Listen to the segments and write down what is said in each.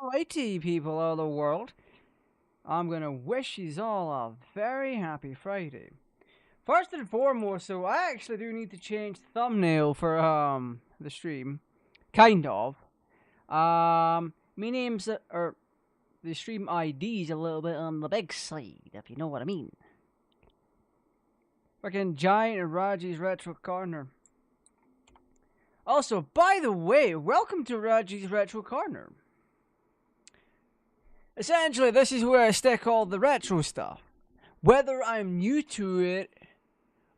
Alrighty, people of the world. I'm gonna wish you all a very happy Friday. First and foremost, so I actually do need to change the thumbnail for the stream, kind of. My name's or the stream ID's a little bit on the big side, if you know what I mean. Fucking giant Raj'S Retro Corner. Also, by the way, welcome to Raj'S Retro Corner. Essentially, this is where I stick all the retro stuff, whether I'm new to it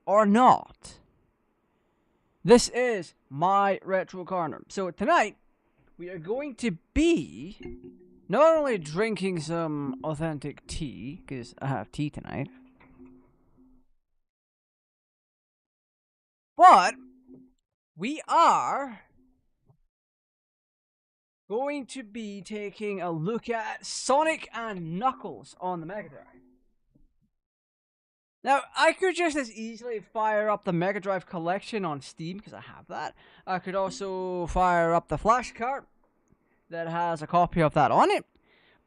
or not. This is my retro corner. So tonight, we are going to be not only drinking some authentic tea, because I have tea tonight, but we are going to be taking a look at Sonic and Knuckles on the Mega Drive. Now, I could just as easily fire up the Mega Drive collection on Steam, because I have that. I could also fire up the flash card that has a copy of that on it.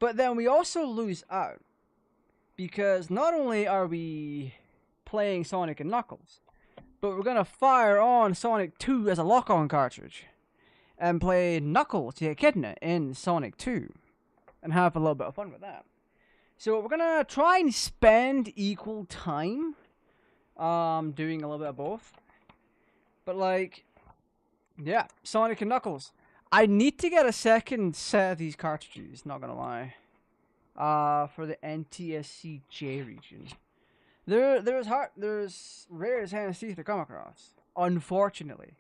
But then we also lose out, because not only are we playing Sonic and Knuckles, but we're going to fire on Sonic 2 as a lock-on cartridge and play Knuckles the Echidna in Sonic 2 and have a little bit of fun with that. So we're gonna try and spend equal time doing a little bit of both. But like, yeah, Sonic and Knuckles. I need to get a second set of these cartridges, not gonna lie. For the NTSC-J region. There's rare as Hennessy to come across, unfortunately.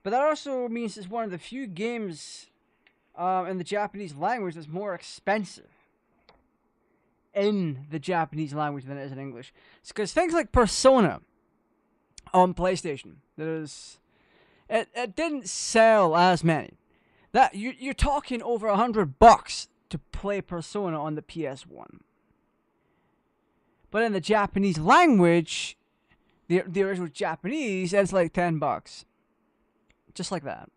But that also means it's one of the few games in the Japanese language that's more expensive in the Japanese language than it is in English. It's because things like Persona on PlayStation, it didn't sell as many. That you're talking over $100 to play Persona on the PS1. But in the Japanese language, the original Japanese, it's like $10. Just like that.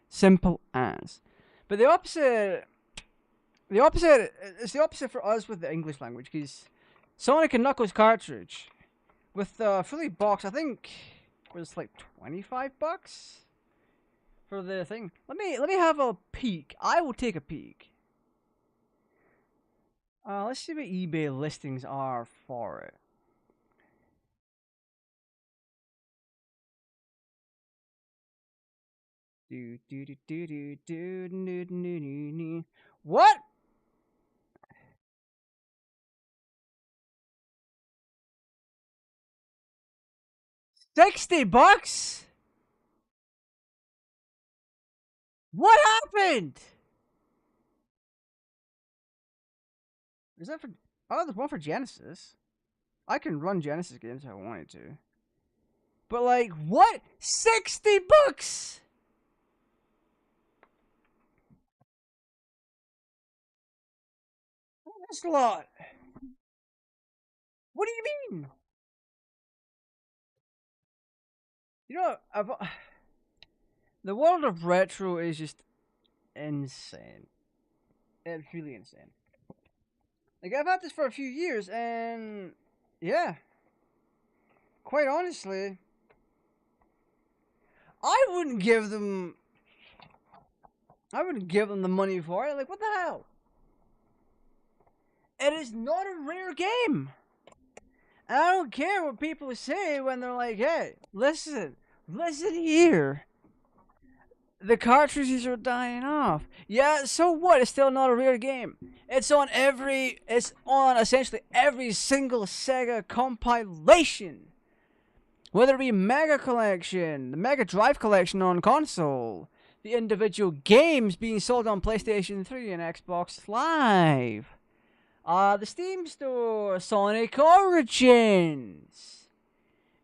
Simple as. But it's the opposite for us with the English language, because Sonic and Knuckles cartridge with the fully box, I think was like $25 for the thing. Let me have a peek. I will take a peek. Let's see what eBay listings are for it. What? $60? What happened? Is that for? Oh, there's one for Genesis. I can run Genesis games if I wanted to. But like, what? $60? That's a lot. What do you mean? You know, the world of retro is just insane. It's really insane. Like, I've had this for a few years, and yeah, quite honestly, I wouldn't give them the money for it. Like, what the hell? It is not a rare game. And I don't care what people say when they're like, hey, listen here. The cartridges are dying off. Yeah, so what? It's still not a rare game. It's on essentially every single Sega compilation. Whether it be Mega Collection, the Mega Drive Collection on console, the individual games being sold on PlayStation 3 and Xbox Live. The Steam Store, Sonic Origins.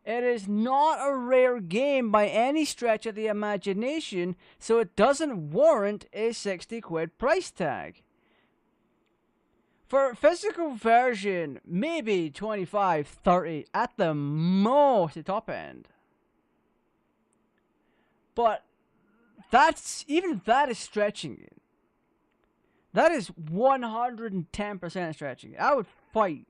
It is not a rare game by any stretch of the imagination, so it doesn't warrant a 60 quid price tag. For a physical version, maybe 25, 30 at the most, the top end. But even that is stretching it. That is 110% stretching it. I would fight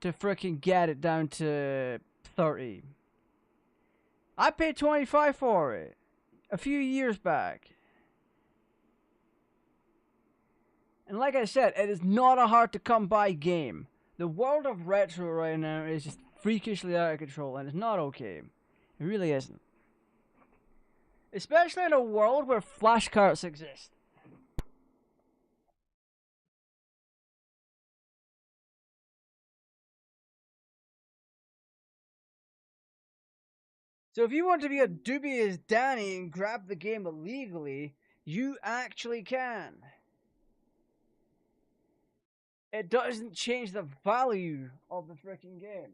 to freaking get it down to 30. I paid 25 for it a few years back. And like I said, it is not a hard to come by game. The world of retro right now is just freakishly out of control, and it's not okay. It really isn't. Especially in a world where flashcards exist. So if you want to be a dubious Danny and grab the game illegally, you actually can. It doesn't change the value of the freaking game.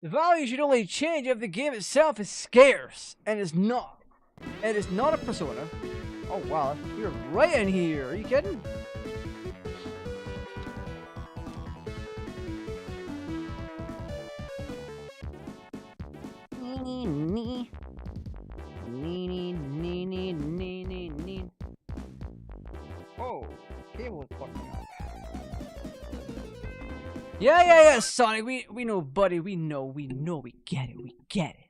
The value should only change if the game itself is scarce, and it's not. It is not a Persona. Oh wow, you're right in here. Are you kidding? Oh, cable is fucking up. Yeah, Sonic. We know, buddy. We know. We get it. We get it.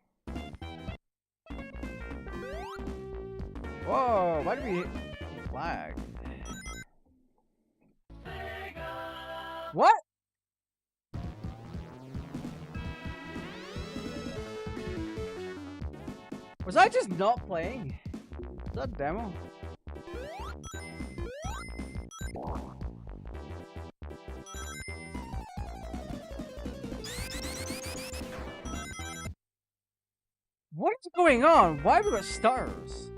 Whoa! Why did we hit the flag? What? Was I just not playing? Is that a demo? What is going on? Why have we got stars?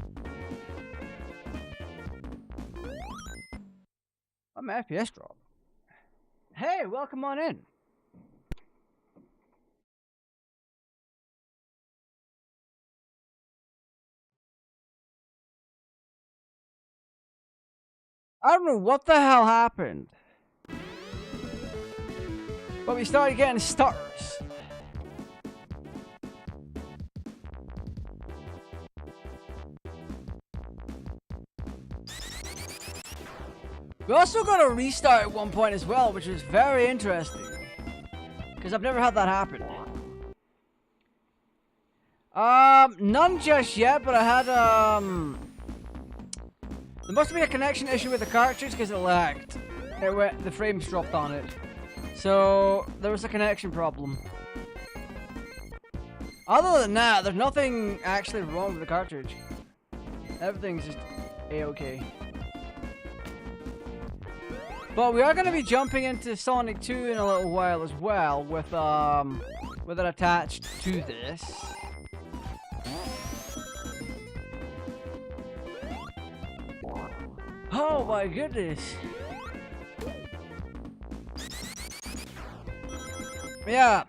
I'm FPS drop. Hey, welcome on in. I don't know what the hell happened, but we started getting stars. We also got a restart at one point as well, which was very interesting, because I've never had that happen. None just yet, but I had, there must have been a connection issue with the cartridge because it lagged. The frames dropped on it. So, there was a connection problem. Other than that, there's nothing actually wrong with the cartridge. Everything's just A-okay. But we are going to be jumping into Sonic 2 in a little while as well, with it attached to this. Oh my goodness. Yeah.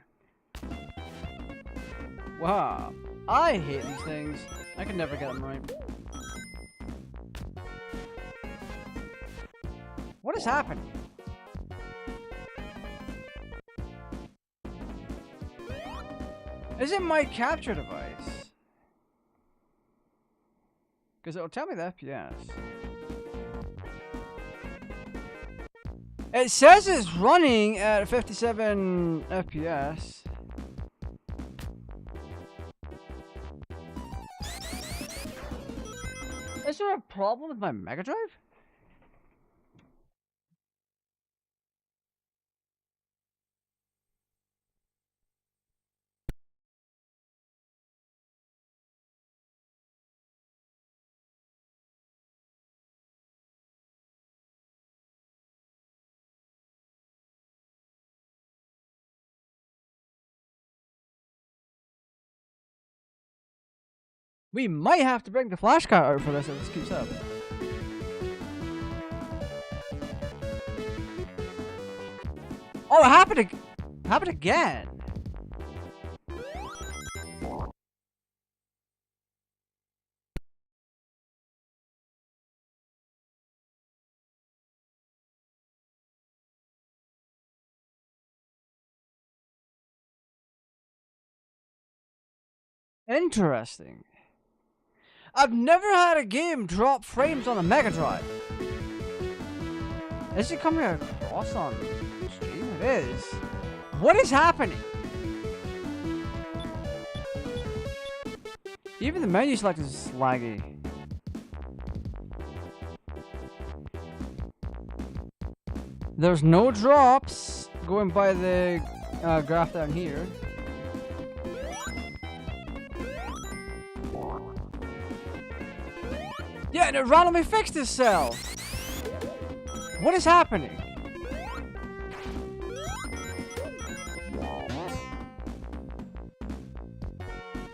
Wow. I hate these things. I can never get them right. What is happening? Is it my capture device? Because it'll tell me the FPS. It says it's running at 57 FPS. Is there a problem with my Mega Drive? We might have to bring the flashcard out for this if this keeps up. Oh, it happened again. Interesting. I've never had a game drop frames on a Mega Drive. Is it coming across on stream? It is. What is happening? Even the menu select is laggy. There's no drops going by the graph down here. Yeah, and it randomly fixed itself. What is happening?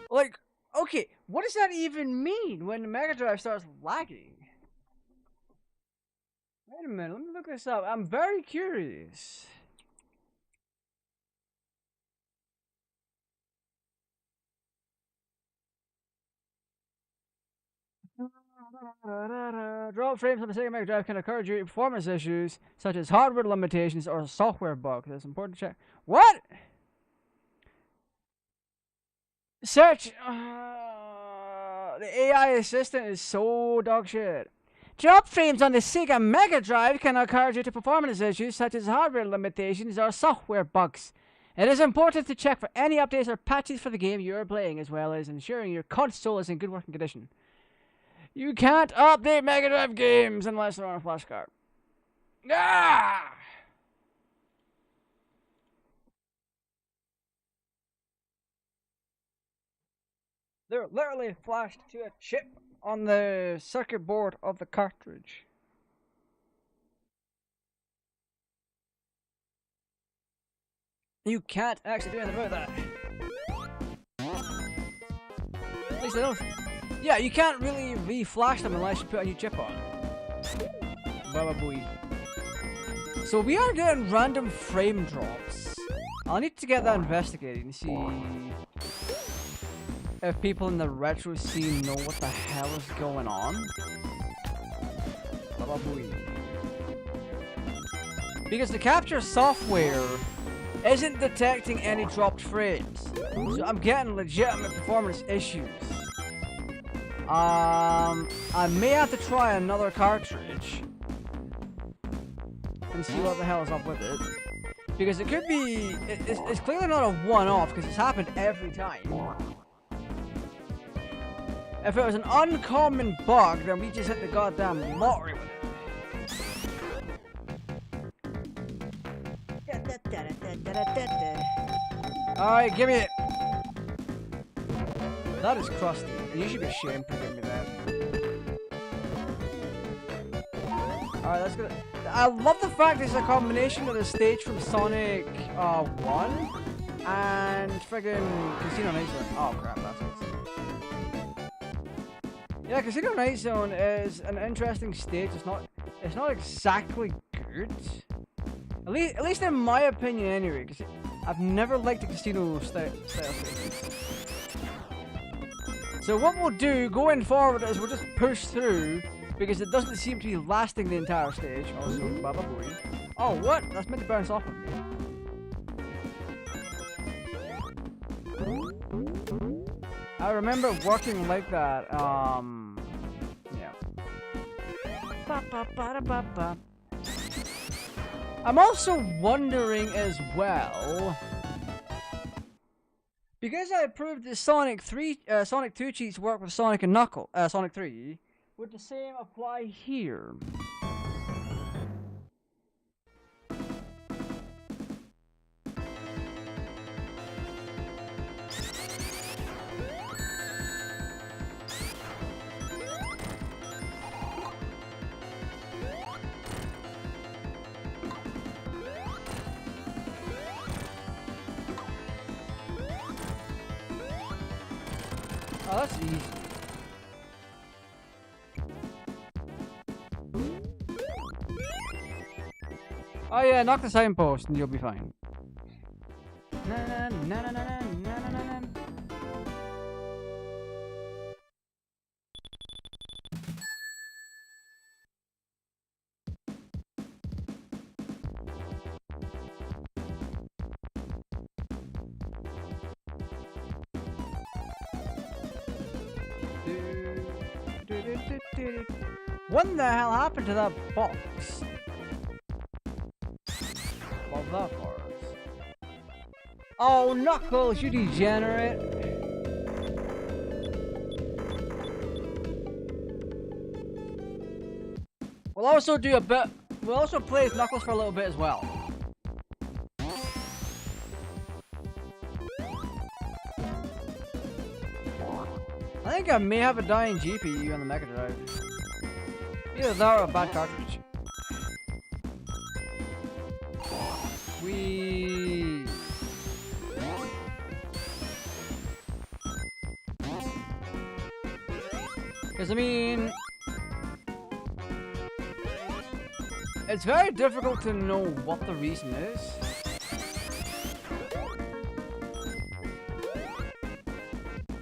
Like, okay, what does that even mean when the Mega Drive starts lagging? Wait a minute, let me look this up. I'm very curious. Drop frames on the Sega Mega Drive can occur due to performance issues, such as hardware limitations or software bugs. It's important to check. What? Search. The AI assistant is so dog shit. Drop frames on the Sega Mega Drive can occur due to performance issues, such as hardware limitations or software bugs. It is important to check for any updates or patches for the game you are playing, as well as ensuring your console is in good working condition. You can't update Mega Drive games unless they're on a flash card. Ah! They're literally flashed to a chip on the circuit board of the cartridge. You can't actually do anything about that. At least I don't. Yeah, you can't really re-flash them unless you put a new chip on. Baba booey. So we are getting random frame drops. I'll need to get that investigated and see if people in the retro scene know what the hell is going on. Baba booey. Because the capture software isn't detecting any dropped frames. So I'm getting legitimate performance issues. I may have to try another cartridge and see what the hell is up with it. Because it could be... It's clearly not a one-off, because it's happened every time. If it was an uncommon bug, then we just hit the goddamn lottery with it. Alright, give me it. That is crusty, and you should be ashamed for giving me that. Alright, let's go. I love the fact it's a combination of the stage from Sonic 1 and friggin' Casino Night Zone. Oh crap, that's it. Yeah, Casino Night Zone is an interesting stage. It's not exactly good. At least in my opinion anyway, because I've never liked the casino style stage. So what we'll do going forward is we'll just push through, because it doesn't seem to be lasting the entire stage. Also, Baba Booey. Oh, what? That's meant to bounce off of me. I remember working like that. Yeah. I'm also wondering as well, because I proved the Sonic 2 cheats work with Sonic and Sonic 3, would the same apply here? Oh, that's easy. Oh yeah, knock the signpost and you'll be fine. Na, na, na, na, na, na, na, na. What in the hell happened to that box? Love that for us. Oh, Knuckles, you degenerate. We'll also do a bit. We'll also play as Knuckles for a little bit as well. I think I may have a dying GPU on the Mega Drive. Either that or a bad cartridge. Whee! Because I mean, it's very difficult to know what the reason is.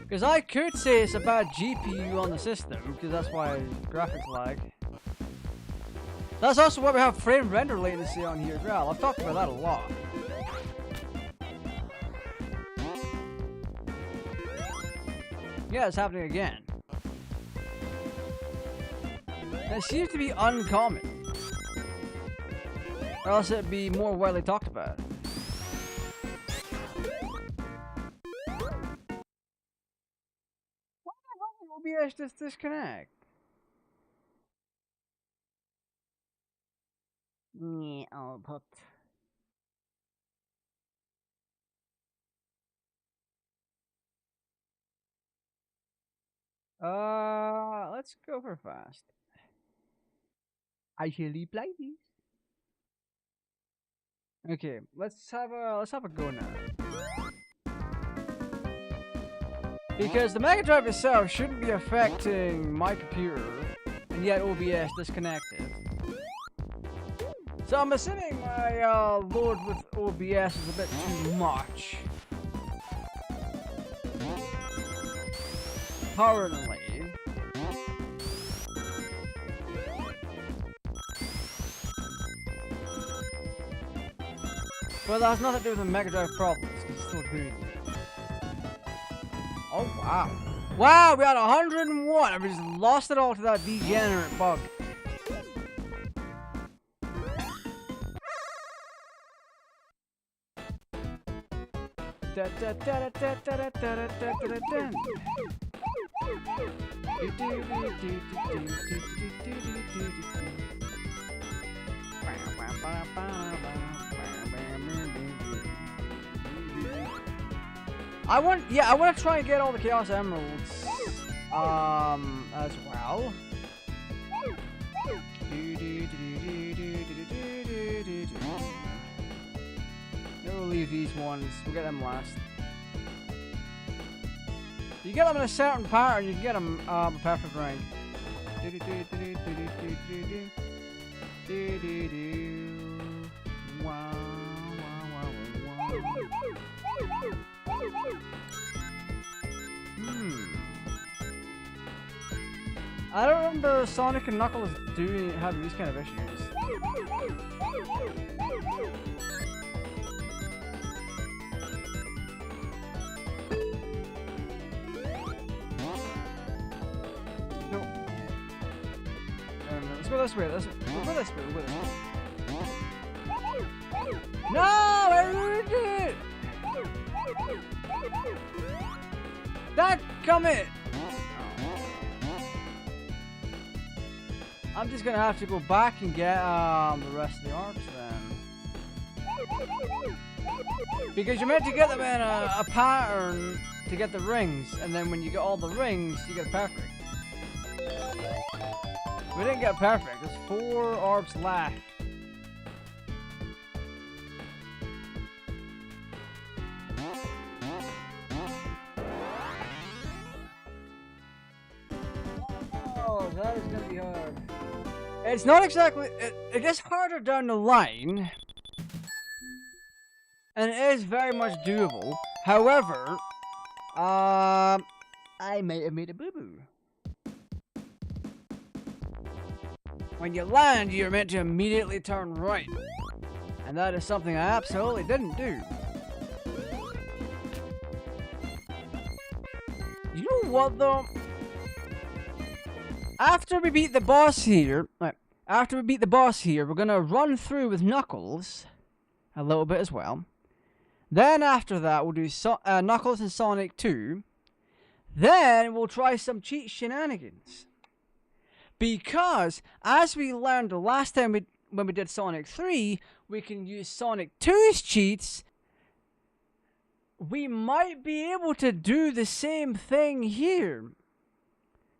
Because I could say it's a bad GPU on the system, because that's why graphics lag. That's also why we have frame render latency on here as well. I've talked about that a lot. Yeah, it's happening again. It seems to be uncommon. Or else it'd be more widely talked about. Why the hell did OBS just disconnect? Yeah, I'll put... let's go for fast. I shall play these. Okay, let's have a go now. Because the Mega Drive itself shouldn't be affecting my computer, and yet OBS disconnected. So I'm assuming my load with OBS is a bit too much. Currently. But that has nothing to do with the Mega Drive problems, because it's still good. Oh wow. Wow, we had 101! I just lost it all to that degenerate bug. I want to try and get all the Chaos Emeralds, as well. We'll leave these ones. We'll get them last. You get them in a certain pattern, you can get them a perfect rank. I don't remember Sonic and Knuckles having these kind of issues. No. Let's go this way. We'll go this way. No! I ruined it! That come it! I'm just gonna have to go back and get the rest of the arcs then. Because you're meant to get them in a pattern to get the rings, and then when you get all the rings, you get perfect. We didn't get perfect, there's 4 orbs left. Oh, that is gonna be hard. It's not exactly, it gets harder down the line, and it is very much doable. However, I might have made a boo-boo. When you land, you're meant to immediately turn right, and that is something I absolutely didn't do. You know what though? After we beat the boss here, we're gonna run through with Knuckles a little bit as well. Then after that, we'll do Knuckles and Sonic 2. Then we'll try some cheat shenanigans. Because, as we learned the last time when we did Sonic 3, we can use Sonic 2's cheats. We might be able to do the same thing here.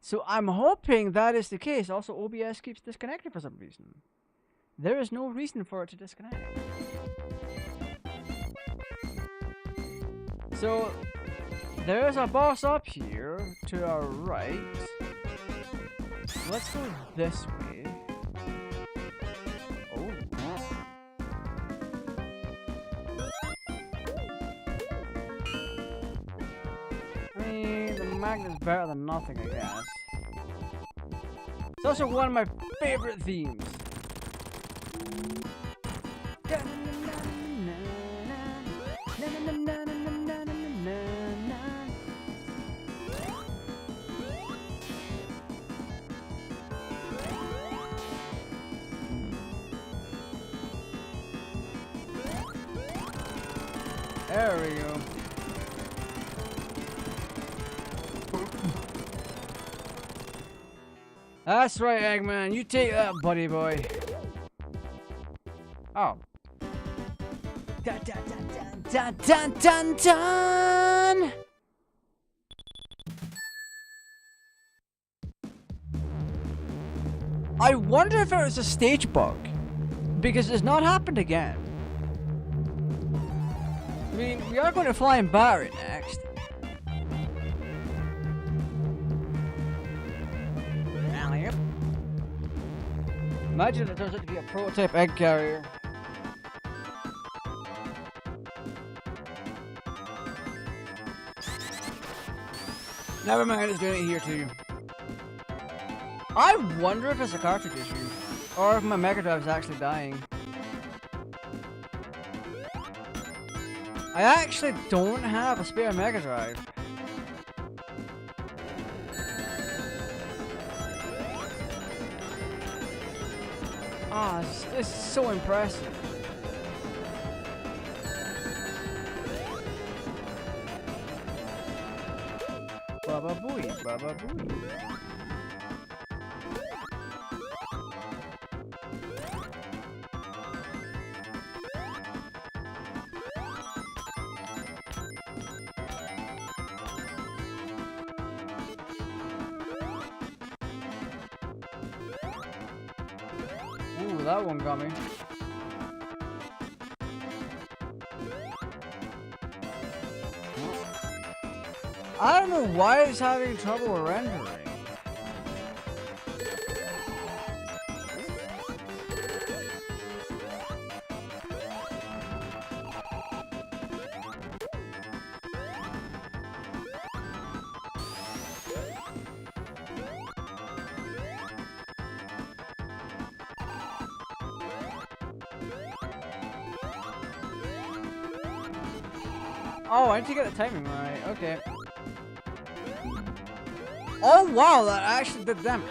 So I'm hoping that is the case. Also, OBS keeps disconnecting for some reason. There is no reason for it to disconnect. So, there's a boss up here to our right. Let's go this way. Oh. I mean, the magnet's better than nothing, I guess. It's also one of my favorite themes. There we go. That's right, Eggman. You take that, buddy boy. Oh. Dun dun dun dun dun dun dun! I wonder if it was a stage bug, because it's not happened again. I mean, we are going to fly and batter it next. Alley-oop. Imagine it turns out to be a prototype egg carrier. Never mind, it's doing it here too. I wonder if it's a cartridge issue, or if my Mega Drive is actually dying. I actually don't have a spare Mega Drive. Ah, it's so impressive. Baba booey, baba booey. Ooh, that one got me. I don't know why it's having trouble rendering. Oh, I need to get the timing right. Okay. Oh wow, that actually did damage.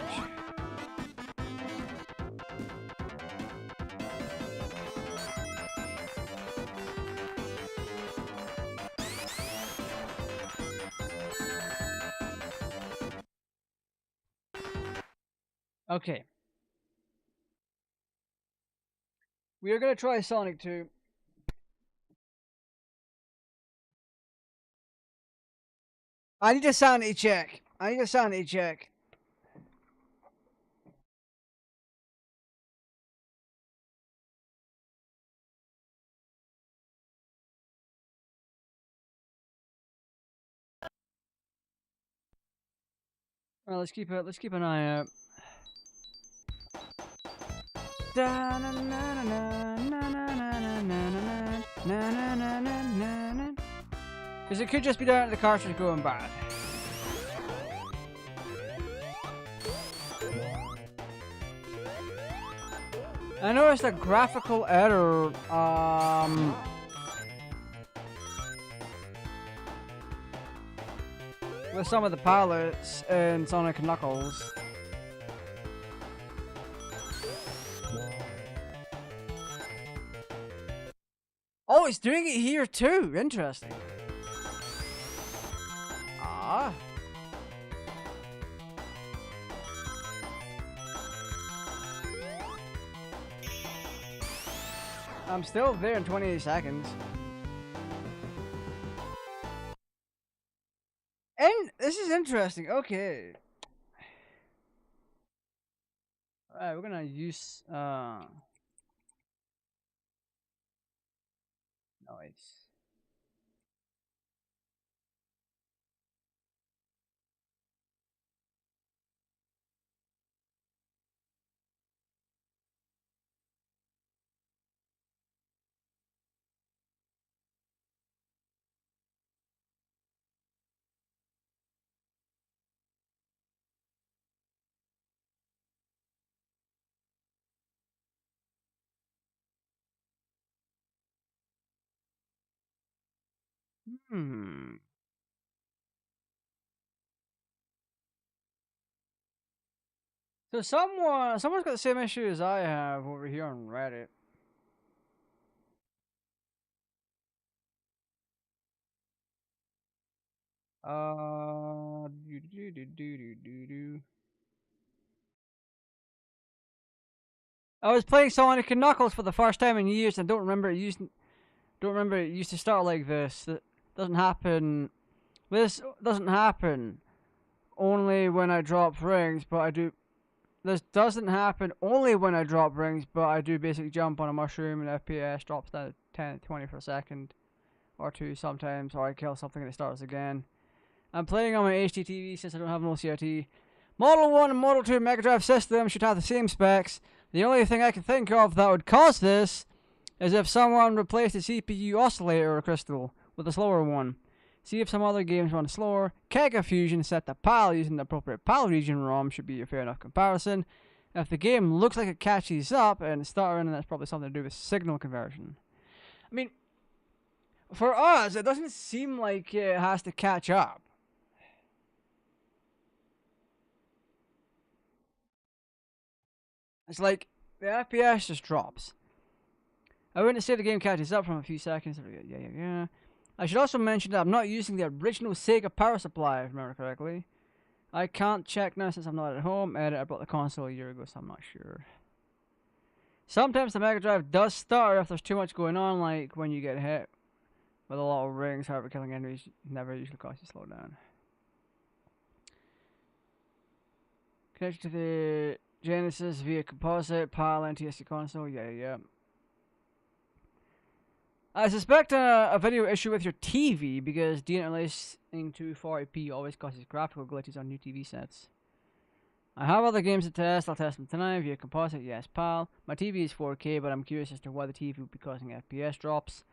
Okay. We are gonna try Sonic 2. I need a sanity check. I need a sanity check. Well, let's keep an eye out. Because it could just be down to the cartridge going bad. I noticed a graphical error, with some of the palettes in Sonic & Knuckles. Oh, it's doing it here too. Interesting. Ah. I'm still there in 28 seconds. And this is interesting. Okay. Alright, we're gonna use noise. Hmm. So someone's got the same issue as I have over here on Reddit. Do. I was playing Sonic and Knuckles for the first time in years, and don't remember it used to start like this. That doesn't happen. This doesn't happen only when I drop rings, but I do. This doesn't happen only when I drop rings, but I do basic jump on a mushroom and FPS drops down to 10 20 for a second or two sometimes, or I kill something and it starts again. I'm playing on my HD TV since I don't have an OCRT. Model 1 and Model 2 Mega Drive system should have the same specs. The only thing I can think of that would cause this is if someone replaced the CPU oscillator or crystal with a slower one. See if some other games run slower. Kega Fusion set to PAL using the appropriate PAL region ROM should be a fair enough comparison. If the game looks like it catches up and it's stuttering, that's probably something to do with signal conversion. I mean, for us, it doesn't seem like it has to catch up. It's like the FPS just drops. I wouldn't say the game catches up from a few seconds. Yeah. I should also mention that I'm not using the original Sega power supply, if I remember correctly. I can't check now since I'm not at home. I bought the console a year ago, so I'm not sure. Sometimes the Mega Drive does stutter if there's too much going on, like when you get hit with a lot of rings. However, killing enemies never usually causes you to slow down. Connected to the Genesis via composite, PAL, NTSC console. Yeah. I suspect a video issue with your TV because deinterlacing to 480p always causes graphical glitches on new TV sets. I have other games to test. I'll test them tonight via composite. Yes, PAL. My TV is 4K, but I'm curious as to why the TV would be causing FPS drops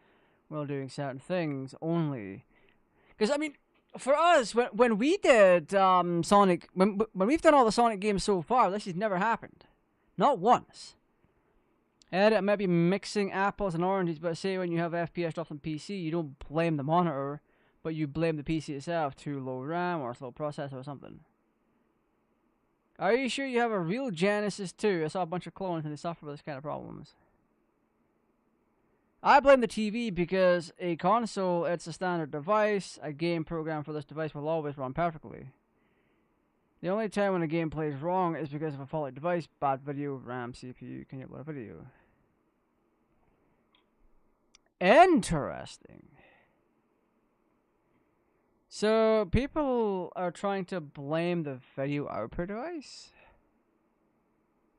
while doing certain things only. Because I mean, for us, when we did Sonic, when we've done all the Sonic games so far, this has never happened, not once. It might be mixing apples and oranges, but say when you have FPS drops on PC, you don't blame the monitor, but you blame the PC itself, too low RAM or slow processor or something. Are you sure you have a real Genesis too? I saw a bunch of clones and they suffer with this kind of problems. I blame the TV because a console, it's a standard device. A game program for this device will always run perfectly. The only time when a game plays wrong is because of a faulty device, bad video, RAM, CPU, can you upload a video? Interesting. So, people are trying to blame the video output device?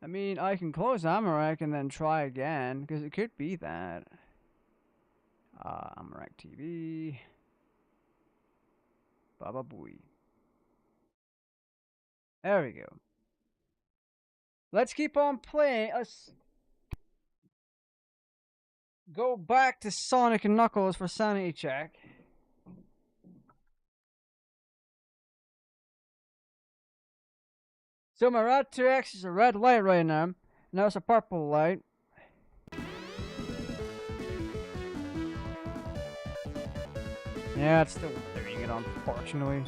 I mean, I can close Amarak and then try again, because it could be that. Amarak TV. Baba Booey. There we go. Let's keep on playing. Let's go back to Sonic and Knuckles for sanity check. So my Rad 2X is a red light right now. Now it's a purple light. Yeah, it's still doing it, unfortunately.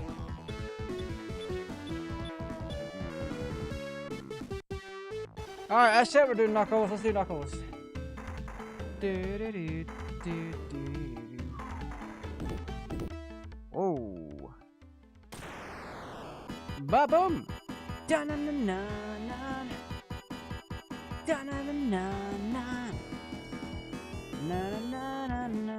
Alright, I said we're doing Knuckles. Let's do Knuckles. Oh. Ba-boom. Da-na-na-na-na. Da-na-na-na-na. Na-na-na-na-na-na.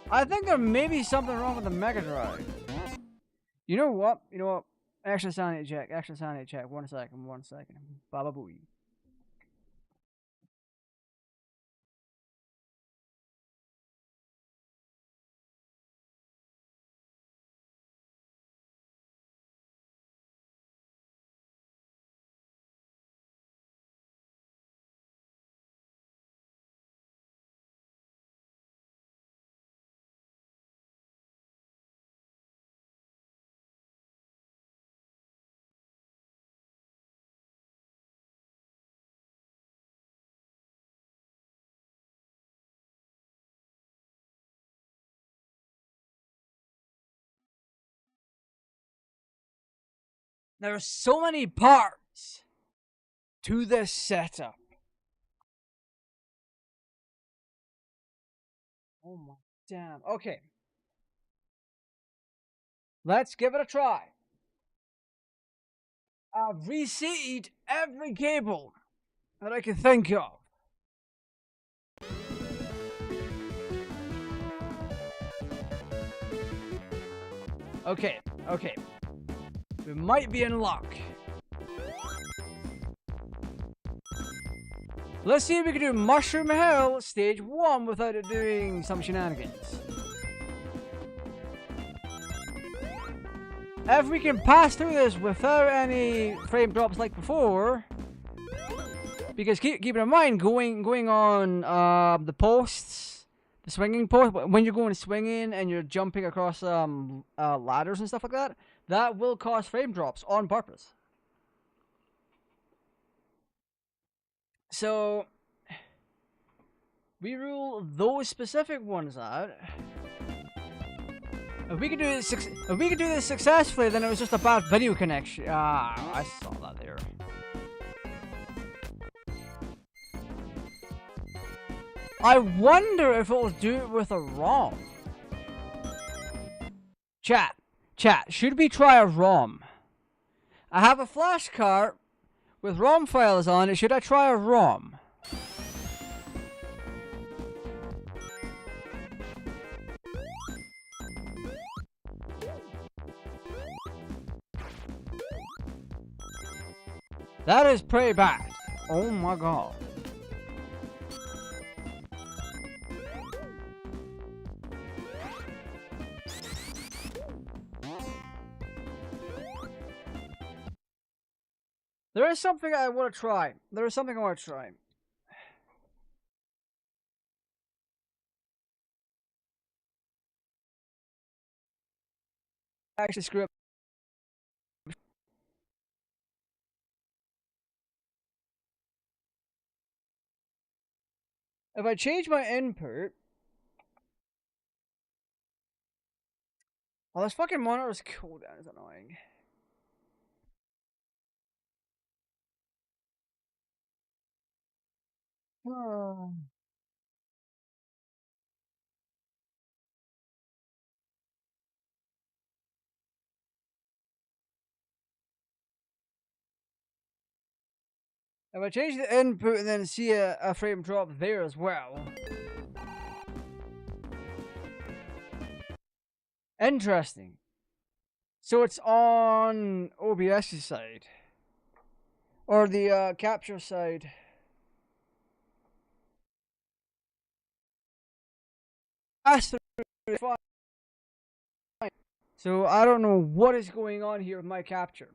I think there may be something wrong with the Mega Drive. You know what? You know what? Extra sanity check. Extra sanity check. 1 second. 1 second. Baba booey. There are so many parts to this setup. Oh my damn. Okay. Let's give it a try. I've reseated every cable that I can think of. Okay, okay. We might be in luck. Let's see if we can do Mushroom Hill stage 1 without it doing some shenanigans. If we can pass through this without any frame drops like before, because keep in mind going on the posts, the swinging post, when you're going swinging and you're jumping across ladders and stuff like that, that will cause frame drops on purpose. So we rule those specific ones out. If we could do this successfully, then it was just a bad video connection. Ah, I saw that there. I wonder if it'll do it with a ROM. Chat, should we try a ROM? I have a flash card with ROM files on it. Should I try a ROM? That is pretty bad. Oh my god. There is something I want to try. Actually, screw up. If I change my input... Oh, this fucking monitor's cooldown is annoying. Oh. If I change the input and then see a frame drop there as well. Interesting. So it's on OBS's side. Or the capture side. That's fine. So I don't know what is going on here with my capture.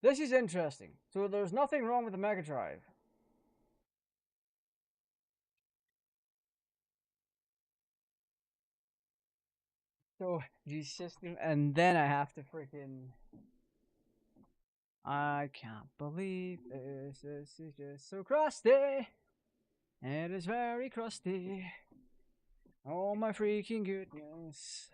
This is interesting. So there's nothing wrong with the Mega Drive. So G system, and then I have to freaking... I can't believe this. This is just so crusty. It is very crusty. Oh my freaking goodness.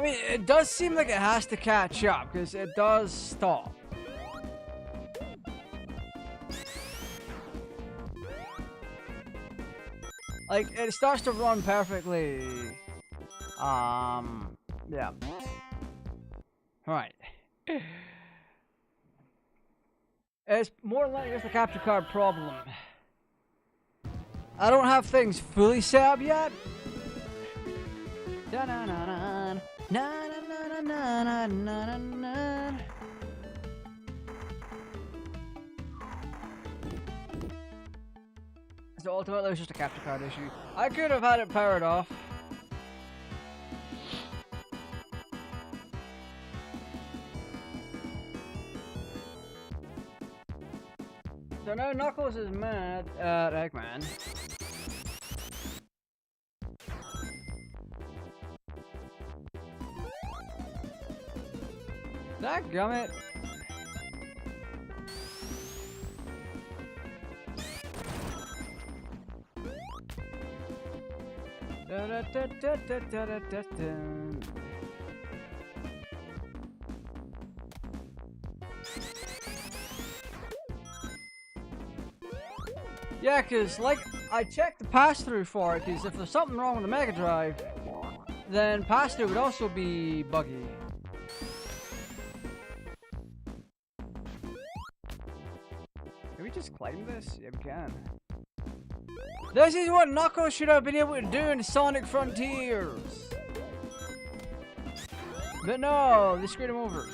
I mean, it does seem like it has to catch up, because it does stop. Like, it starts to run perfectly. Yeah. Alright. It's more than likely just a capture card problem. I don't have things fully set up yet. So ultimately it's just a capture card issue. I could have had it powered off. So now Knuckles is mad at Eggman. Dadgummit. Yeah, cause like I checked the pass-through for it, cause if there's something wrong with the Mega Drive, then pass-through would also be buggy. Can we just climb this? Yeah, we can. This is what Knuckles should have been able to do in Sonic Frontiers. But no, they screwed him over.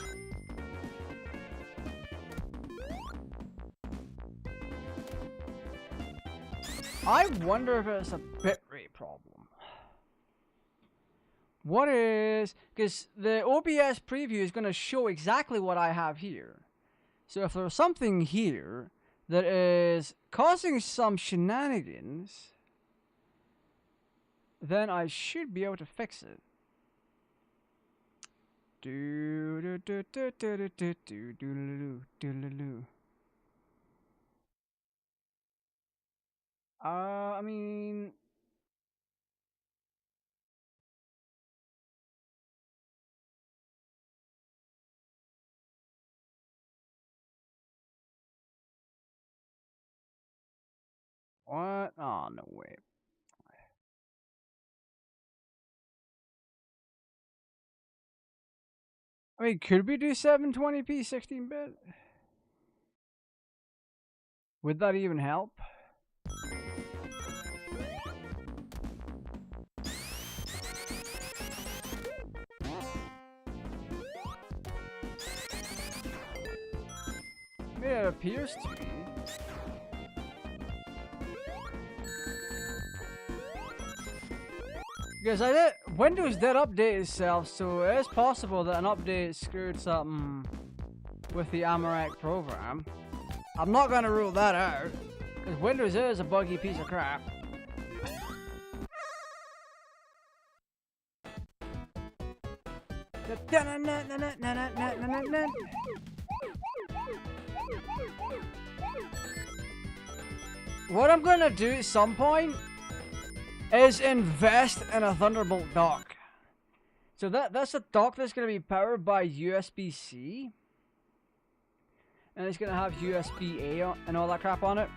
I wonder if it's a bitrate problem. What is... Because the OBS preview is going to show exactly what I have here. So if there's something here that is causing some shenanigans, then I should be able to fix it. I mean... What? Oh, no way. I mean, could we do 720p 16-bit? Would that even help? I mean, it appears to be. Because Windows did update itself, so it is possible that an update screwed something with the Amarak program. I'm not going to rule that out, because Windows is a buggy piece of crap. What I'm going to do at some point is invest in a Thunderbolt dock. So that's a dock that's going to be powered by USB-C. And it's going to have USB-A and all that crap on it.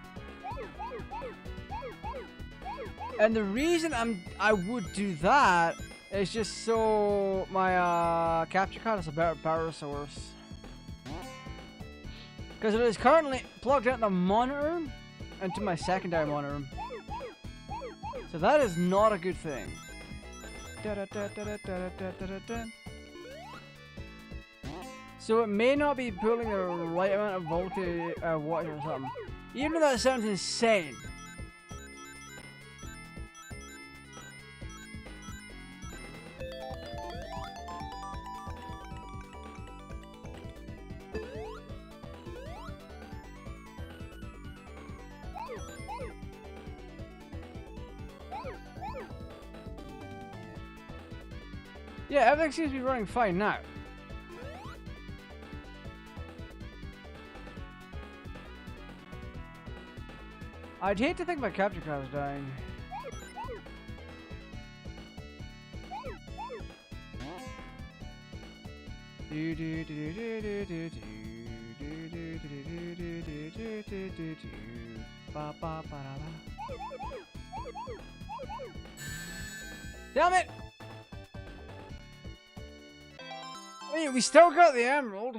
And the reason I would do that is just so my capture card is a better power source. Because it is currently plugged into the monitor and to my secondary monitor. So that is not a good thing. So it may not be pulling the right amount of voltage, wattage or something. Even though that sounds insane. Yeah, everything seems to be running fine now. I'd hate to think my capture card is dying. Damn it! Wait, we still got the emerald.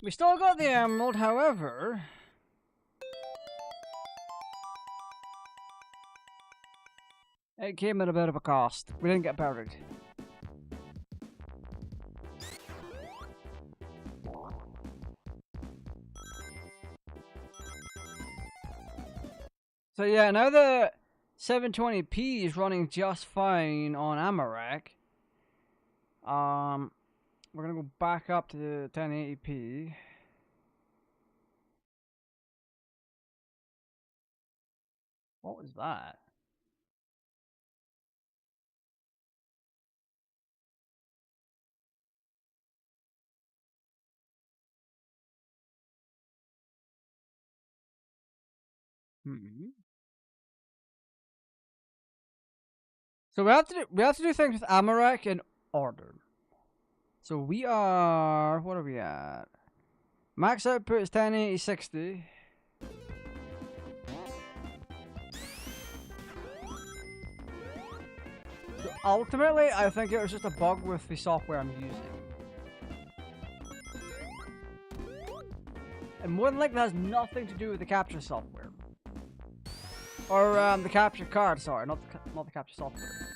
We still got the emerald, however... It came at a bit of a cost. We didn't get perfect. So yeah, now the 720p is running just fine on Amarak. We're gonna go back up to the 1080p. What was that? So we have to do things with Amarak in order. So we are, what are we at? Max output is 1080 60. So ultimately, I think it was just a bug with the software I'm using. And more than likely, that has nothing to do with the capture software. Or the capture card, sorry, not the capture software.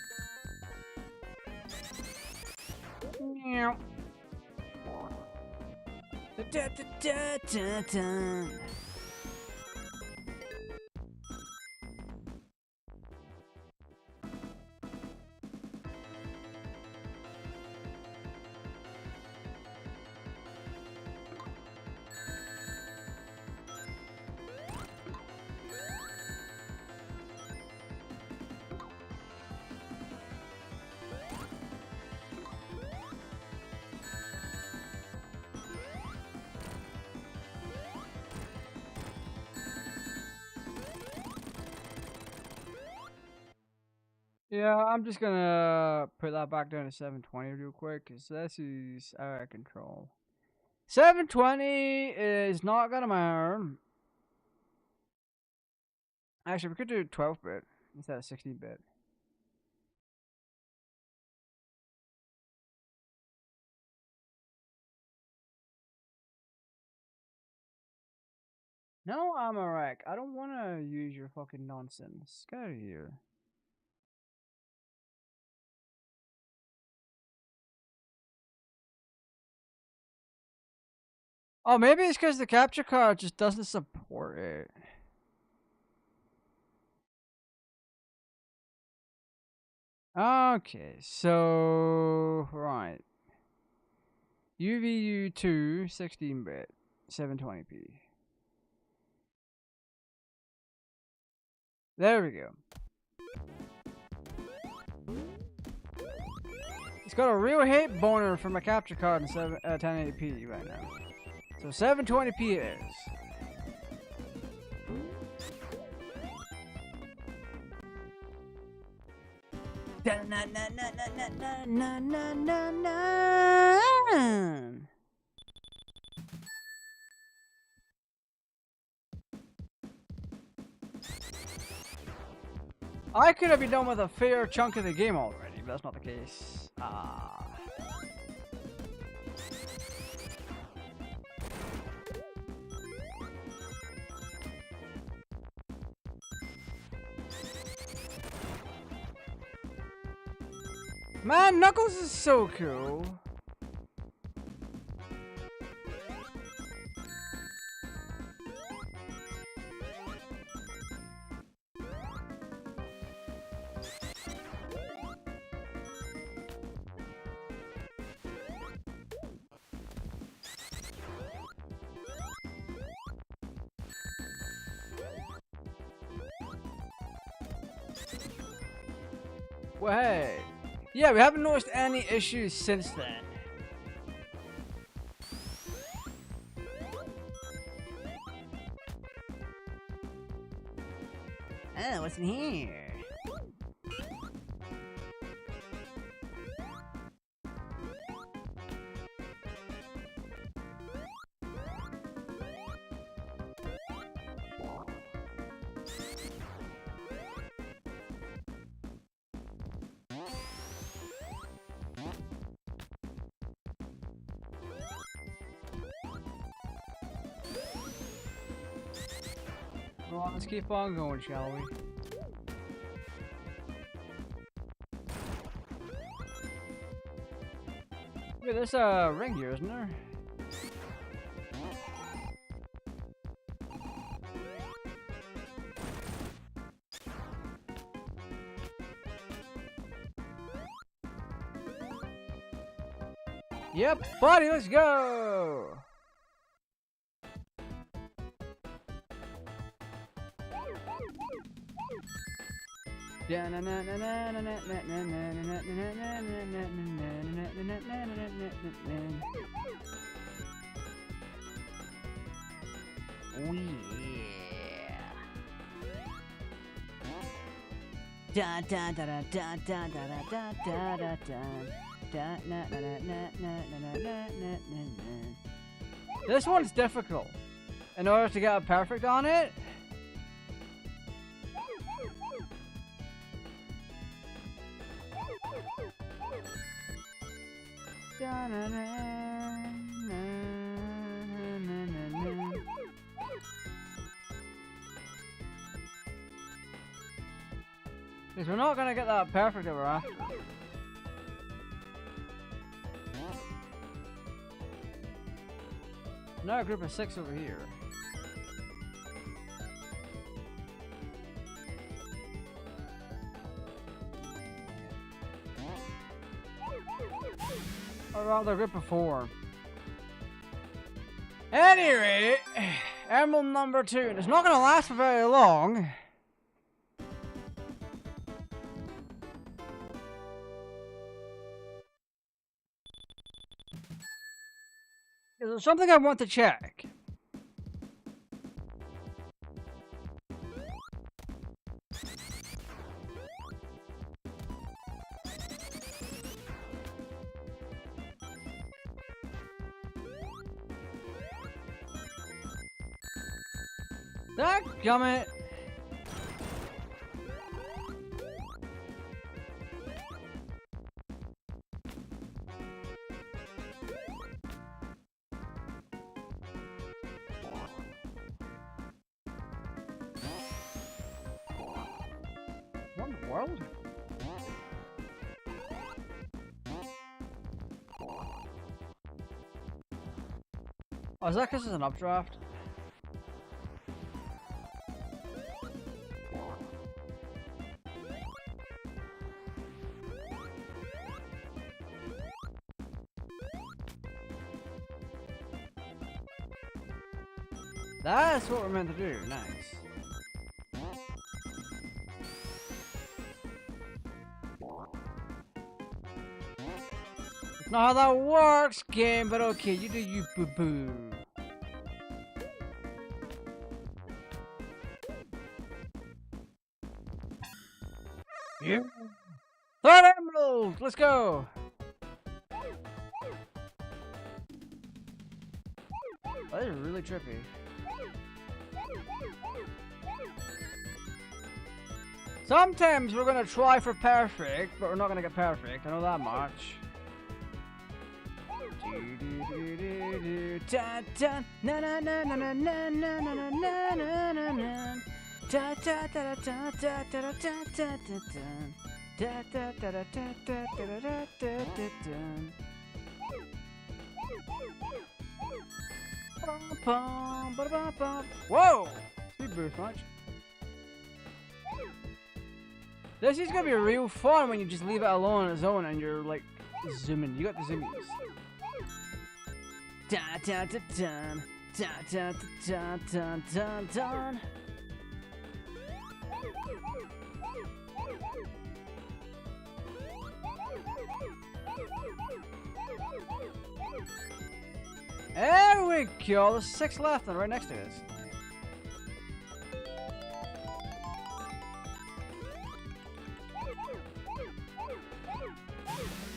Meow. Da, da, da, da, da. Yeah, I'm just gonna put that back down to 720 real quick, because this is out of control. 720 is not gonna matter. Actually, we could do 12-bit instead of 16-bit. No, I'm a wreck. I don't want to use your fucking nonsense. Get out of here. Oh, maybe it's because the capture card just doesn't support it. Okay, so... Right. UVU2, 16-bit, 720p. There we go. It's got a real hate boner from a capture card in 1080p right now. So 720p it is. I could have been done with a fair chunk of the game already, but that's not the case. Man, Knuckles is so cool. Well, hey. Yeah, we haven't noticed any issues since then. what's in here? Well, let's keep on going, shall we? Wait, there's a ring here, isn't there? Yep, buddy, let's go! Oh yeah. Da da da da da da da da da da da. This one's difficult. In order to get a perfect on it, because we're not gonna get that perfect that we're after. Now a group of 6 over here. Or rather a group of 4. Anyway, emerald number 2. And it's not going to last for very long. There's something I want to check. Dadgummit! What in the world? Oh, is that because it's an updraft? That's what we're meant to do. Nice. It's not how that works, game, but okay, you do you, boo-boo. Yeah. Third emerald! Let's go! That is really trippy. Sometimes we're gonna try for perfect, but we're not gonna get perfect. I know that much. Whoa! Speed boost much. This is gonna be real fun when you just leave it alone on its own and you're like zooming. You got the zoomies. Da da da dun, da da da dun dun dun. There we go. There's 6 left and right next to us.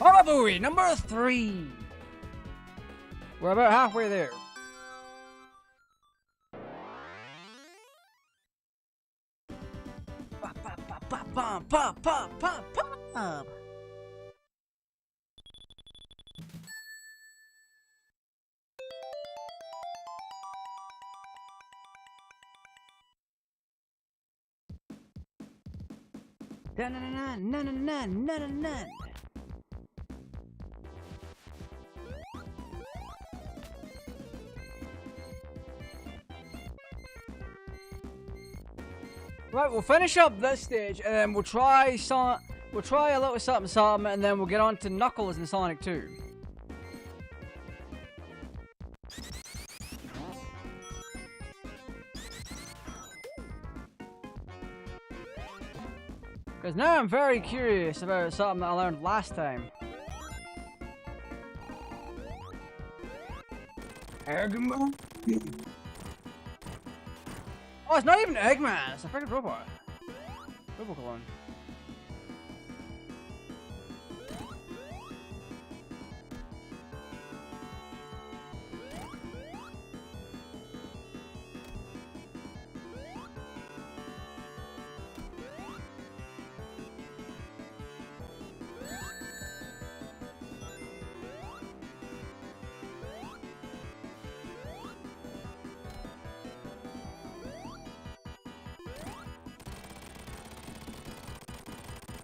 Baba Booey, number 3. We're about halfway there. Right, we'll finish up this stage, and then we'll try a little something, and then we'll get on to Knuckles and Sonic 2. Because now I'm very curious about something that I learned last time. Eggman? Oh, it's not even Eggman, it's a freaking robot. Robo clone.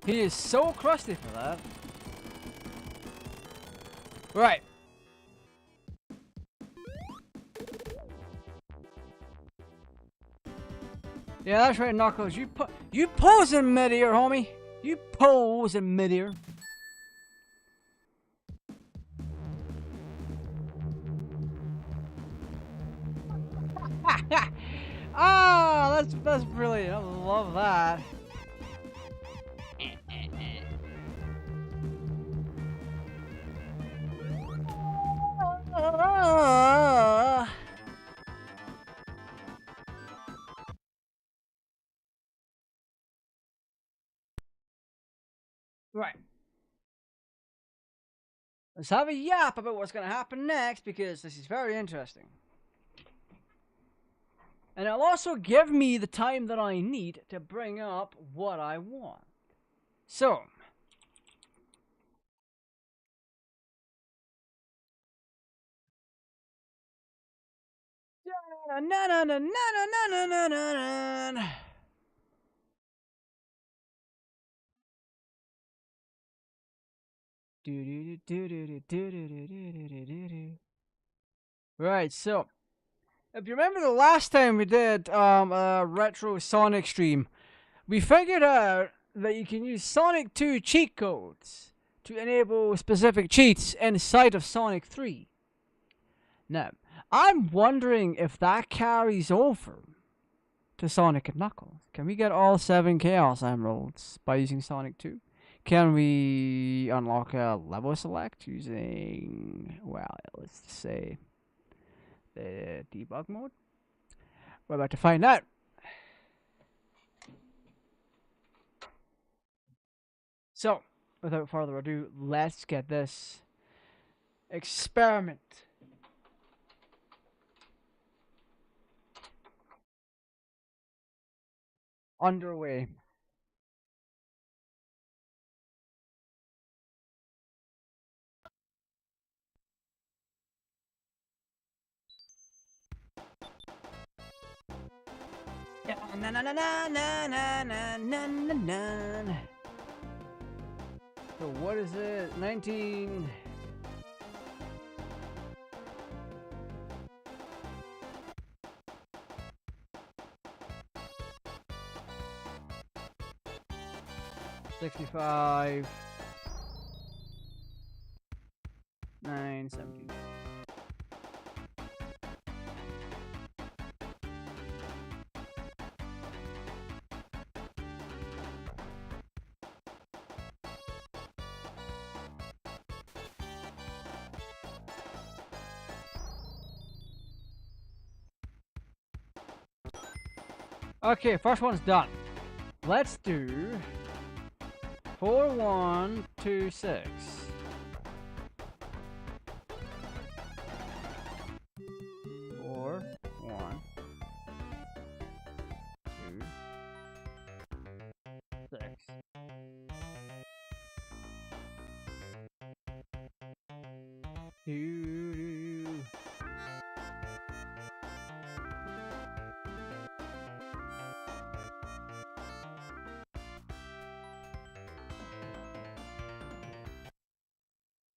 He is so crusty for that. Right. Yeah, that's right, Knuckles. You pose in midair, homie. You pose in midair. Ah, that's brilliant. I love that. Right. Let's have a yap about what's going to happen next, because this is very interesting. And it'll also give me the time that I need to bring up what I want. So. Right, so if you remember the last time we did a retro Sonic stream, we figured out that you can use Sonic 2 cheat codes to enable specific cheats inside of Sonic 3. Now, I'm wondering if that carries over to Sonic and Knuckles. Can we get all 7 Chaos Emeralds by using Sonic 2? Can we unlock a level select using, well, let's say the debug mode? We're about to find out. So, without further ado, let's get this experiment underway. Na na na na na na na na na na. So what is it? 19. $65. 917. Okay, first one's done. Let's do 4126. Doo-doo.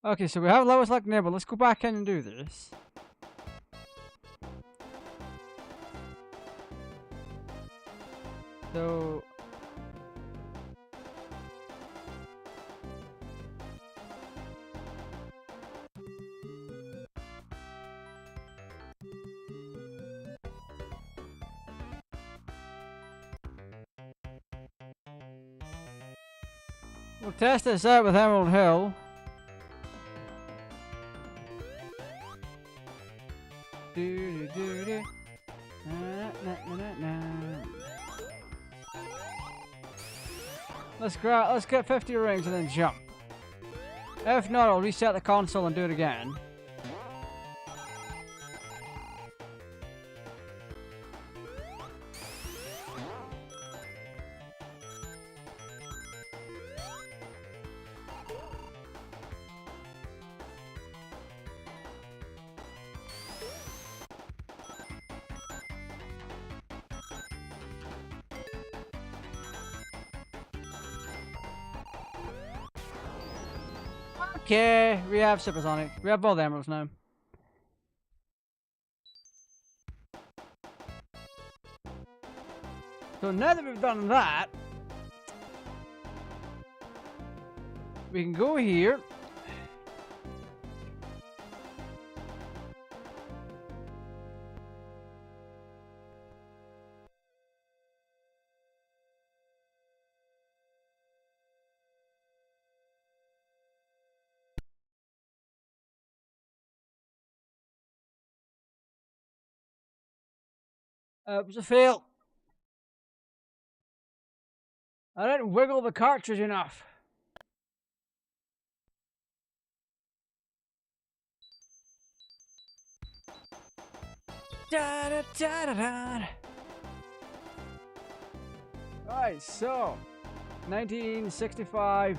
Okay, so we have lowest luck neighbor. Let's go back in and do this. So we'll test this out with Emerald Hill. Do-do-do-do. Let's get 50 rings and then jump. If not, I'll reset the console and do it again. Okay, we have Supersonic. We have both emeralds now. So now that we've done that, we can go here. It was a fail. I didn't wiggle the cartridge enough. Da, da, da, da, da. Alright, so 1965.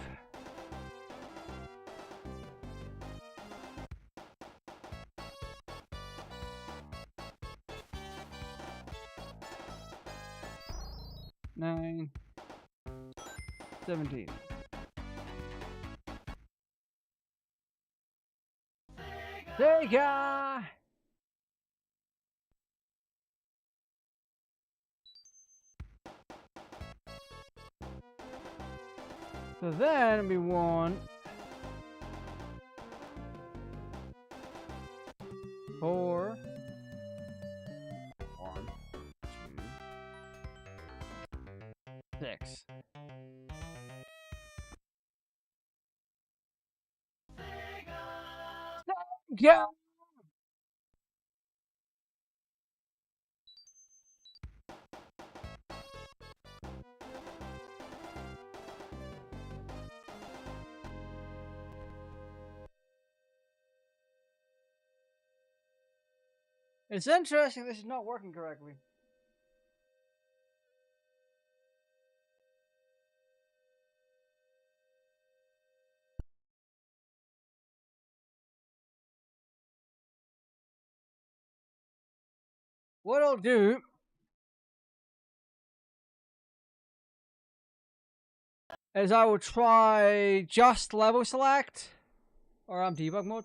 Nine. 17. Sega! So then we want 4, 1, 2, 6. Yeah. It's interesting this is not working correctly. What I'll do is I will try just level select, or I'm debug mode.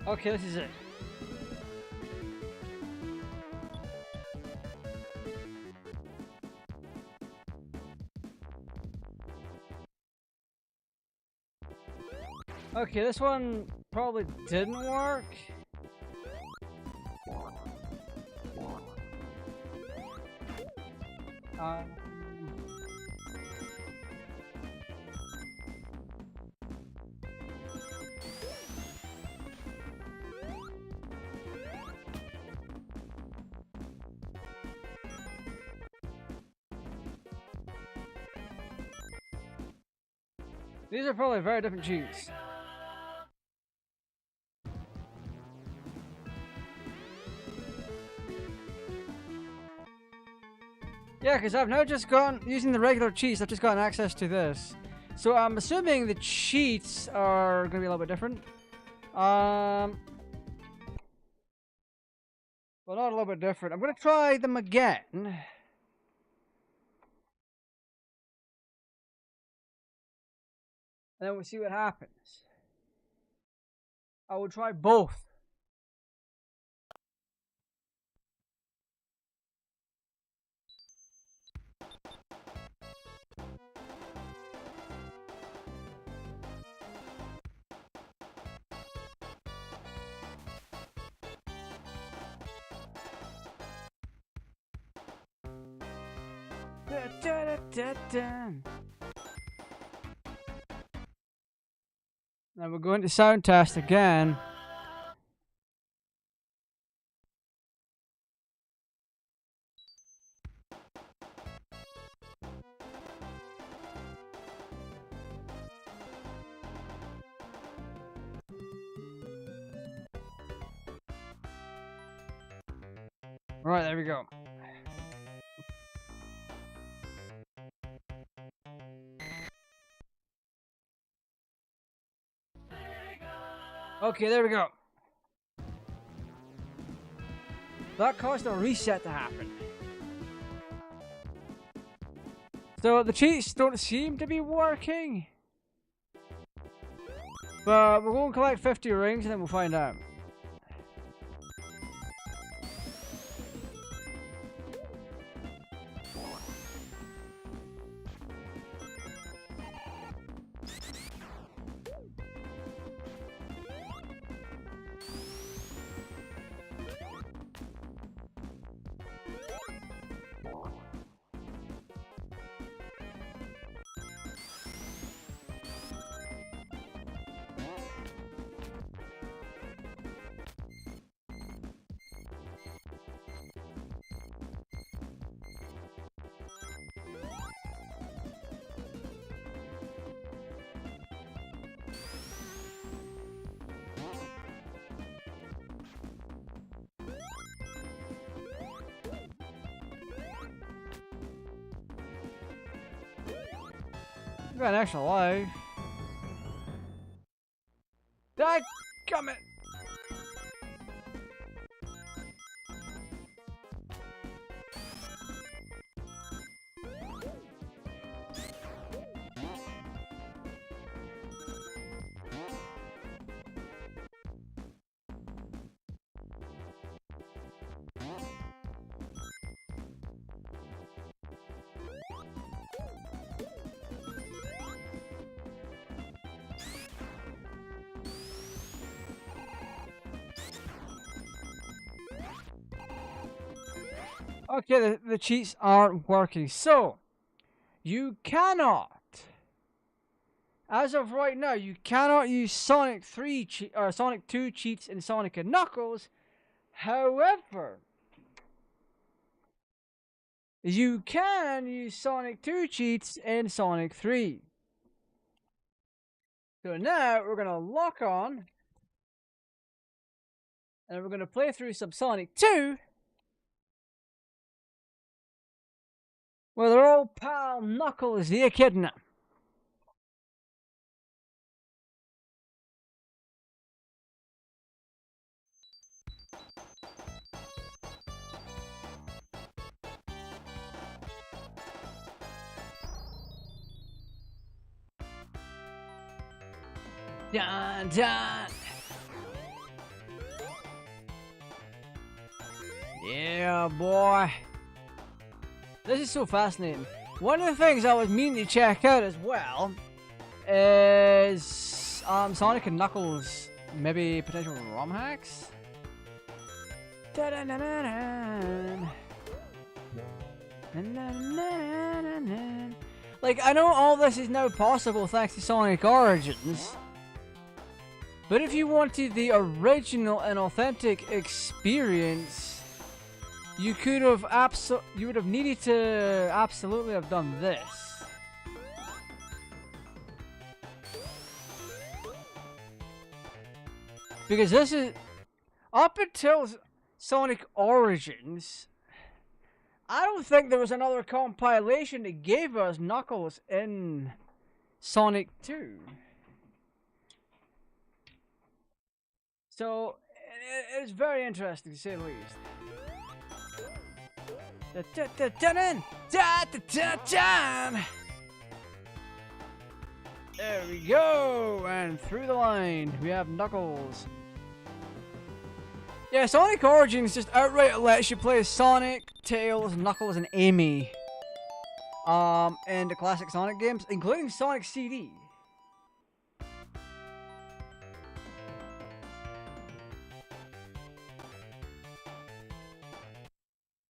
Okay, this is it. Okay, this one probably didn't work. These are probably very different cheats. Yeah, because I've now just gotten, using the regular cheats, I've just gotten access to this. So I'm assuming the cheats are going to be a little bit different. Well, not a little bit different. I'm going to try them again. And then we'll see what happens. I will try both. Now we're going to sound test again. Right, there we go. Okay, there we go. That caused a reset to happen. So the cheats don't seem to be working. But we're going to collect 50 rings and then we'll find out. We got an extra life. Dadgummit! Okay, the cheats aren't working. So, you cannot, as of right now, you cannot use Sonic 3 or Sonic 2 cheats in Sonic and Knuckles. However, you can use Sonic 2 cheats in Sonic 3. So now we're gonna lock on, and we're gonna play through some Sonic 2. Well, their old pal Knuckles, the echidna. Dun dun! Yeah, boy. This is so fascinating. One of the things I was meaning to check out as well is Sonic and Knuckles, maybe potential ROM hacks. Like, I know all this is now possible thanks to Sonic Origins, but if you wanted the original and authentic experience, you could have you would have needed to absolutely have done this. Because this is up until Sonic Origins, I don't think there was another compilation that gave us Knuckles in Sonic 2. So, it's very interesting to say the least. There we go! And through the line, we have Knuckles. Yeah, Sonic Origins just outright lets you play Sonic, Tails, Knuckles, and Amy. In the classic Sonic games, including Sonic CD.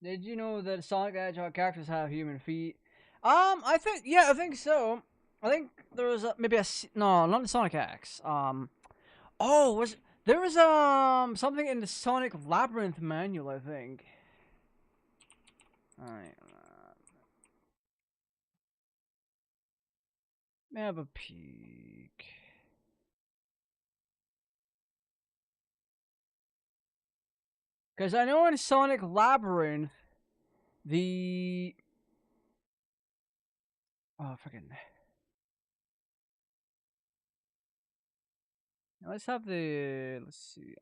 Did you know that Sonic the Hedgehog characters have human feet? I think so. I think there was maybe no, not in Sonic X. There was something in the Sonic Labyrinth manual, I think. Alright. Let me have a peek. Because I know in Sonic Labyrinth, let's see,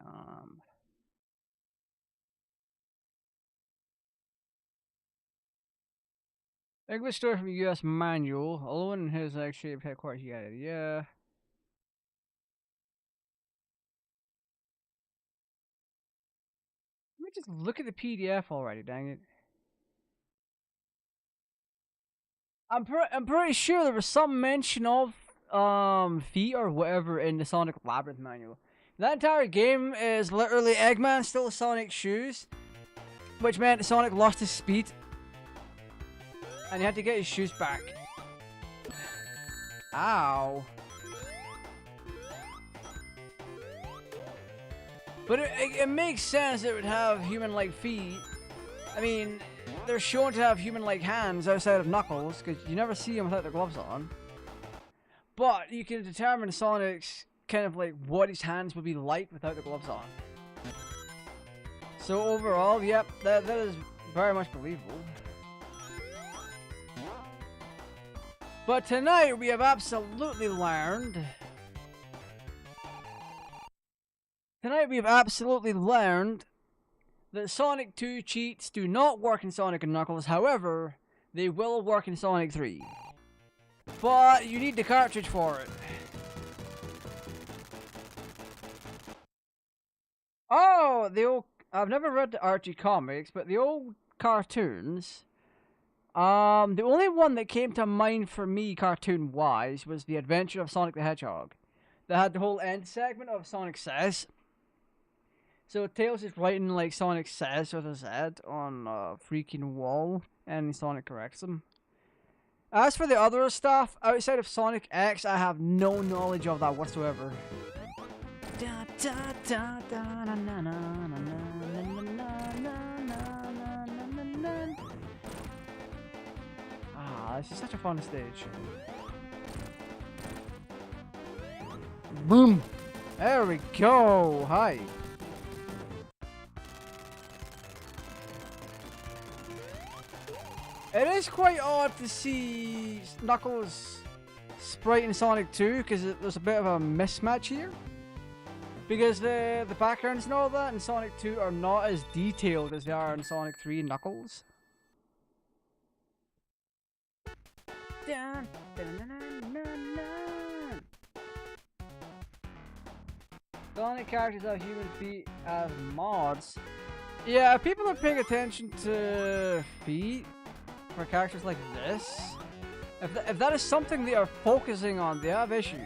English story from the US manual. Alone in his shaped headquarters, yeah. Let me just look at the PDF already, dang it. I'm pretty sure there was some mention of feet or whatever in the Sonic Labyrinth manual. That entire game is literally Eggman stole Sonic's shoes, which meant Sonic lost his speed, and he had to get his shoes back. Ow. But it makes sense it would have human-like feet. I mean, they're shown to have human-like hands outside of Knuckles, because you never see them without their gloves on. But you can determine Sonic's kind of like what his hands would be like without the gloves on. So overall, yep, that is very much believable. But tonight we have absolutely learned. That Sonic 2 cheats do not work in Sonic and Knuckles. However, they will work in Sonic 3. But you need the cartridge for it. Oh, I've never read the Archie comics, but the old cartoons. The only one that came to mind for me cartoon-wise was The Adventure of Sonic the Hedgehog. That had the whole end segment of Sonic Says. So Tails is writing like Sonic Says with his head on a freaking wall, and Sonic corrects him. As for the other stuff, outside of Sonic X, I have no knowledge of that whatsoever. Ah, this is such a fun stage. Boom! There we go! Hi! It is quite odd to see Knuckles' sprite in Sonic 2 because there's a bit of a mismatch here. Because the backgrounds and all that in Sonic 2 are not as detailed as they are in Sonic 3 and Knuckles. Sonic characters have human feet as mods. Yeah, if people are paying attention to feet for characters like this, if that is something they are focusing on, they have issues.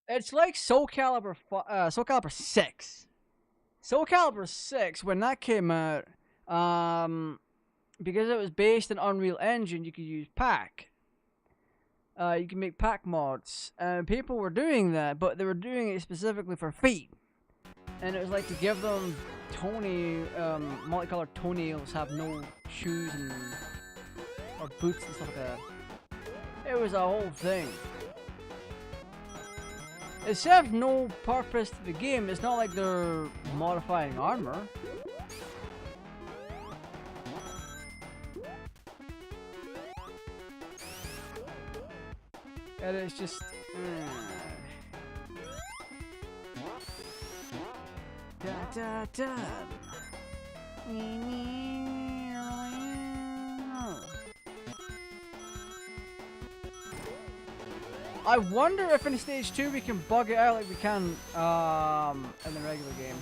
It's like Soul Calibur 6. Soul Calibur 6, when that came out, Because it was based on Unreal Engine, you could use pack. You can make pack mods, and people were doing that, but they were doing it specifically for feet. And it was like to give them multicolored toenails, have no shoes and or boots and stuff like that. It was a whole thing. It served no purpose to the game. It's not like they're modifying armor. And it's just... Da, da, da. I wonder if in stage 2 we can bug it out like we can in the regular game.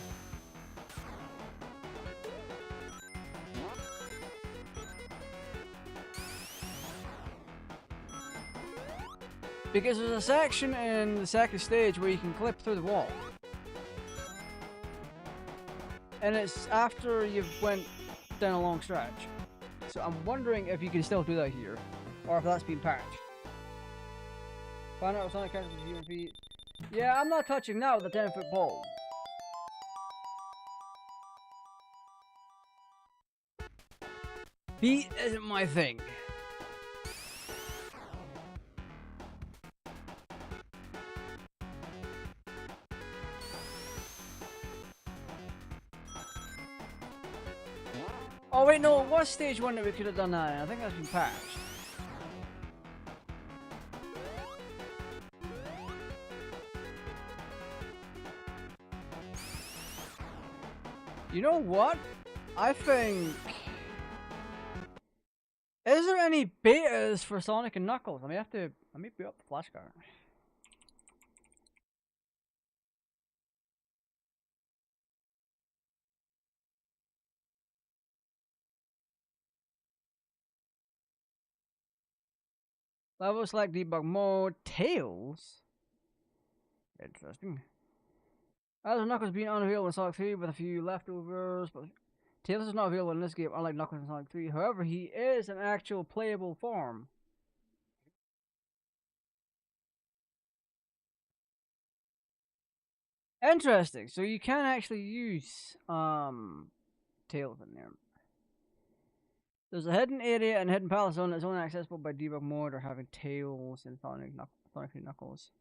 Because there's a section in the second stage where you can clip through the wall. And it's after you've went down a long stretch. So I'm wondering if you can still do that here. Or if that's been patched. Find out if Sonic catches human feet. Yeah, I'm not touching that with a 10-foot pole. Feet isn't my thing. Oh wait, no, it was stage 1 that we could have done that. I think that's been patched. You know what? I think... Is there any betas for Sonic and Knuckles? I may boot up the flashcard. Level select debug mode. Tails? Interesting. As Knuckles being unavailable in Sonic 3 with a few leftovers, but Tails is not available in this game, unlike Knuckles in Sonic 3. However, he is an actual playable form. Interesting. So you can actually use Tails in there. There's a hidden area and hidden palace zone that's only accessible by debug mode or having Tails and Sonic Knuckles.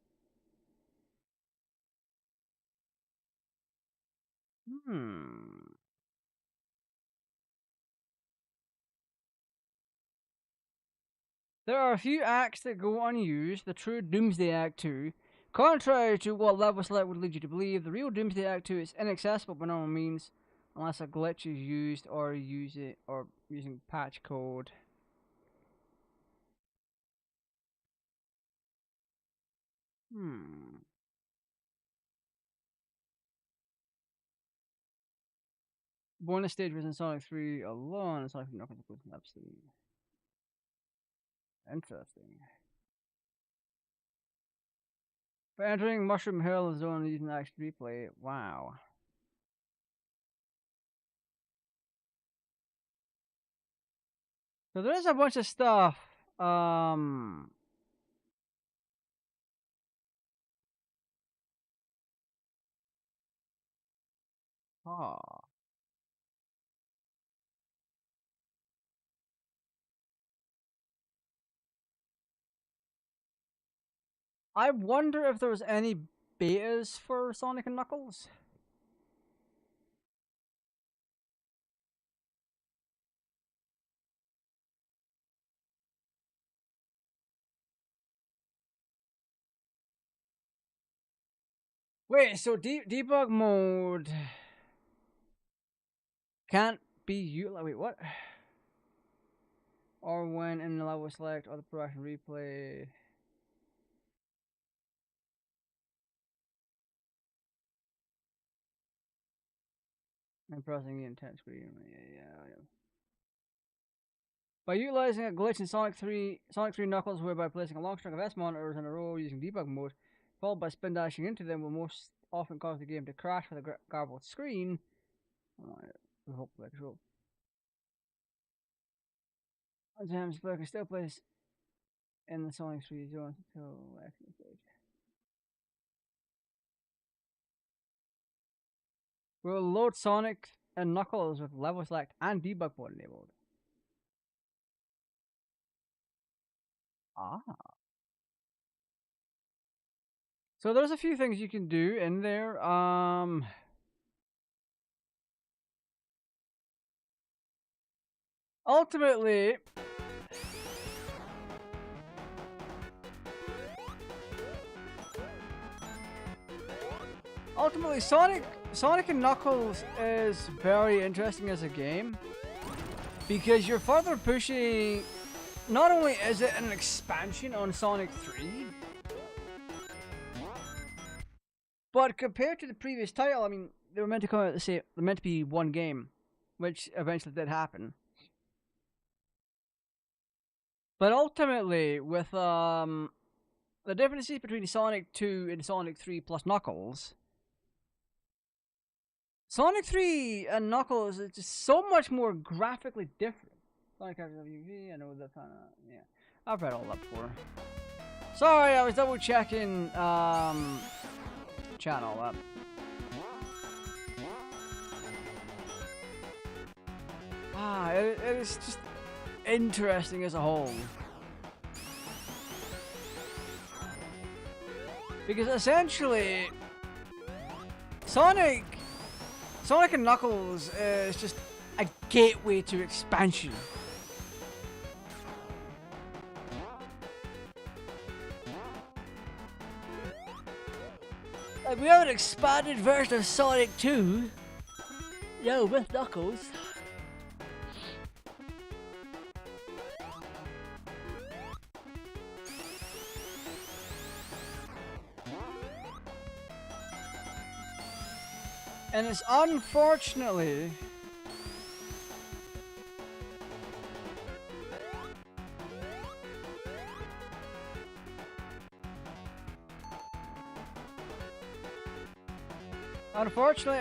There are a few acts that go unused. The true Doomsday Act 2. Contrary to what level select would lead you to believe, the real Doomsday Act 2 is inaccessible by normal means unless a glitch is used or using patch code. Bonus stage was in Sonic 3 alone, and Sonic 3 Knuckles was absolutely interesting. By entering Mushroom Hill zone using the action replay, wow. So there is a bunch of stuff. I wonder if there was any betas for Sonic and Knuckles. Wait, so debug mode can't be utilized. Wait, what? Or when in the level select or the production replay. And pressing the intent screen. Yeah. By utilizing a glitch in Sonic 3 Knuckles, whereby placing a long string of S monitors in a row using debug mode, followed by spin dashing into them, will most often cause the game to crash with a garbled screen. We hope that control. James Burger still plays in the Sonic 3 zone until action stage. We'll load Sonic and Knuckles with level select and debug mode enabled. Ah. So there's a few things you can do in there. Ultimately, Sonic and Knuckles is very interesting as a game because you're further pushing. Not only is it an expansion on Sonic 3, but compared to the previous title, I mean, they were meant to come out the same. They're meant to be one game, which eventually did happen. But ultimately, with the differences between Sonic 2 and Sonic 3 plus Knuckles, Sonic 3 and Knuckles is just so much more graphically different. Sonic WV, I know that kind of, yeah. I've read all that before. Sorry, I was double checking, chat all up. It is just interesting as a whole. Because essentially, Sonic and Knuckles is just a gateway to expansion. Like, we have an expanded version of Sonic 2. Yo, with Knuckles. And it's unfortunately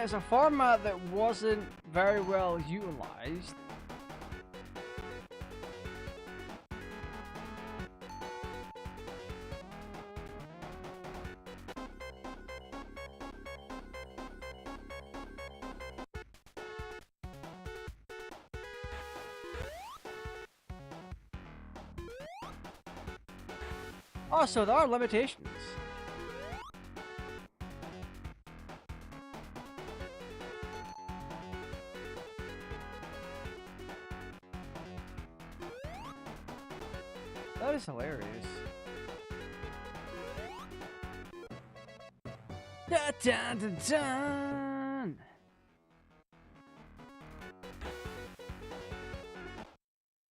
it's a format that wasn't very well utilized. Also, there are limitations. That is hilarious. Dun, dun, dun, dun.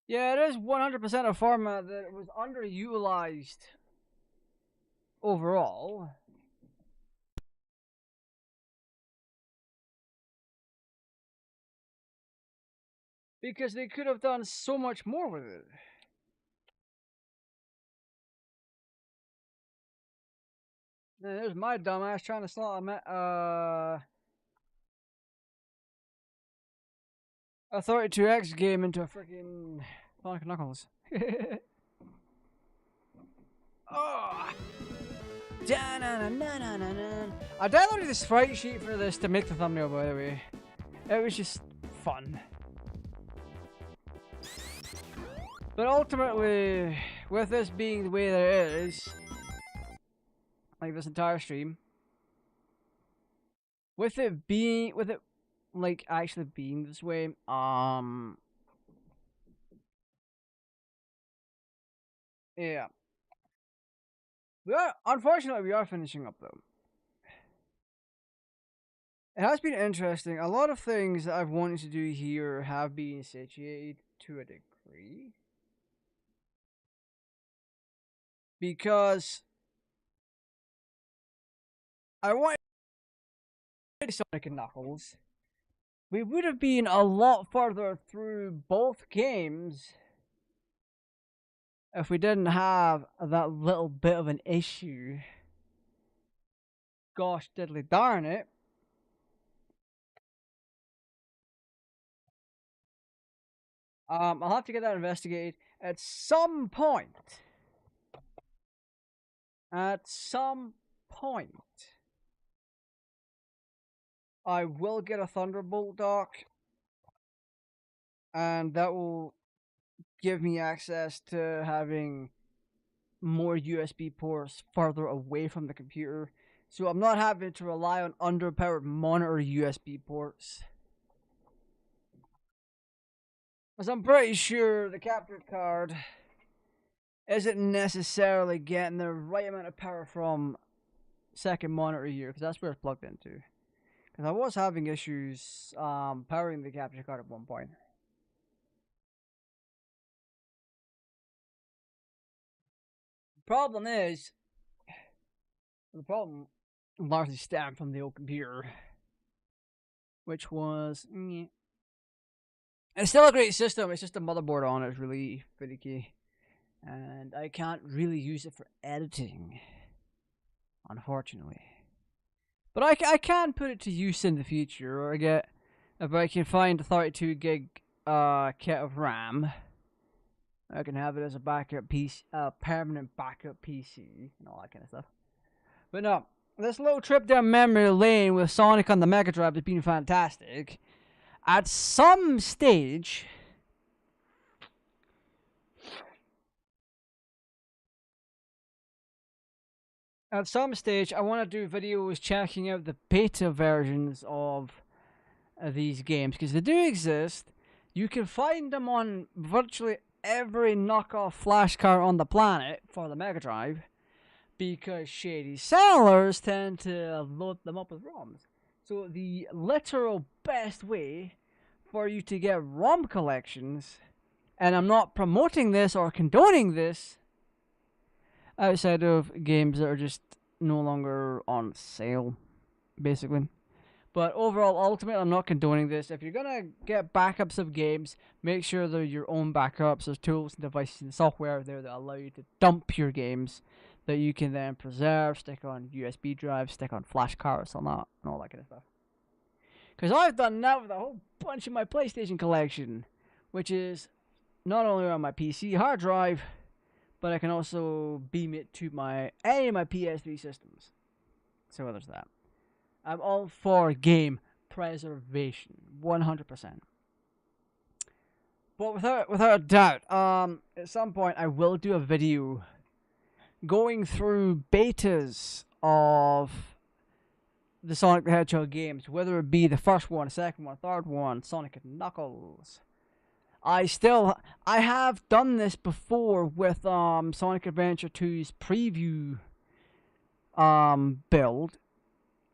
Yeah, it is 100% a format that was underutilized overall. Because they could have done so much more with it. There's my dumbass trying to slot a 32X game into a freaking Sonic Knuckles. Oh. I downloaded the sprite sheet for this to make the thumbnail, by the way. It was just fun. But ultimately, with this being the way that it is, like this entire stream, with it like actually being this way, yeah. Unfortunately, we are finishing up though. It has been interesting. A lot of things that I've wanted to do here have been satiated to a degree. Because I wanted Sonic and Knuckles. We would have been a lot further through both games if we didn't have that little bit of an issue. Gosh diddly darn it. I'll have to get that investigated. At some point, I will get a Thunderbolt dock, and that will give me access to having more USB ports further away from the computer. So I'm not having to rely on underpowered monitor USB ports. As I'm pretty sure the capture card isn't necessarily getting the right amount of power from second monitor here, because that's where it's plugged into. Because I was having issues powering the capture card at one point. The problem largely stemmed from the old computer, which was... It's still a great system, it's just the motherboard on it is really finicky. And I can't really use it for editing, unfortunately. But I can put it to use in the future, or if I can find a 32 gig kit of RAM, I can have it as a backup PC, permanent backup PC, and all that kind of stuff. But no, this little trip down memory lane with Sonic on the Mega Drive has been fantastic. At some stage, I want to do videos checking out the beta versions of these games, because they do exist. You can find them on virtually every knockoff flash card on the planet for the Mega Drive, because shady sellers tend to load them up with ROMs. So the literal best way for you to get ROM collections, and I'm not promoting this or condoning this, outside of games that are just no longer on sale, basically. But overall, ultimately, I'm not condoning this. If you're gonna get backups of games, make sure they're your own backups. There's tools and devices and software there that allow you to dump your games that you can then preserve, stick on USB drives, stick on flash cards and all that kind of stuff. Because I've done that with a whole bunch of my PlayStation collection, which is not only on my PC hard drive, but I can also beam it to any of my PS3 systems. So there's that. I'm all for game preservation, 100%. But without a doubt, at some point I will do a video going through betas of the Sonic the Hedgehog games, whether it be the first one, second one, third one, Sonic and Knuckles. I have done this before with Sonic Adventure 2's preview build.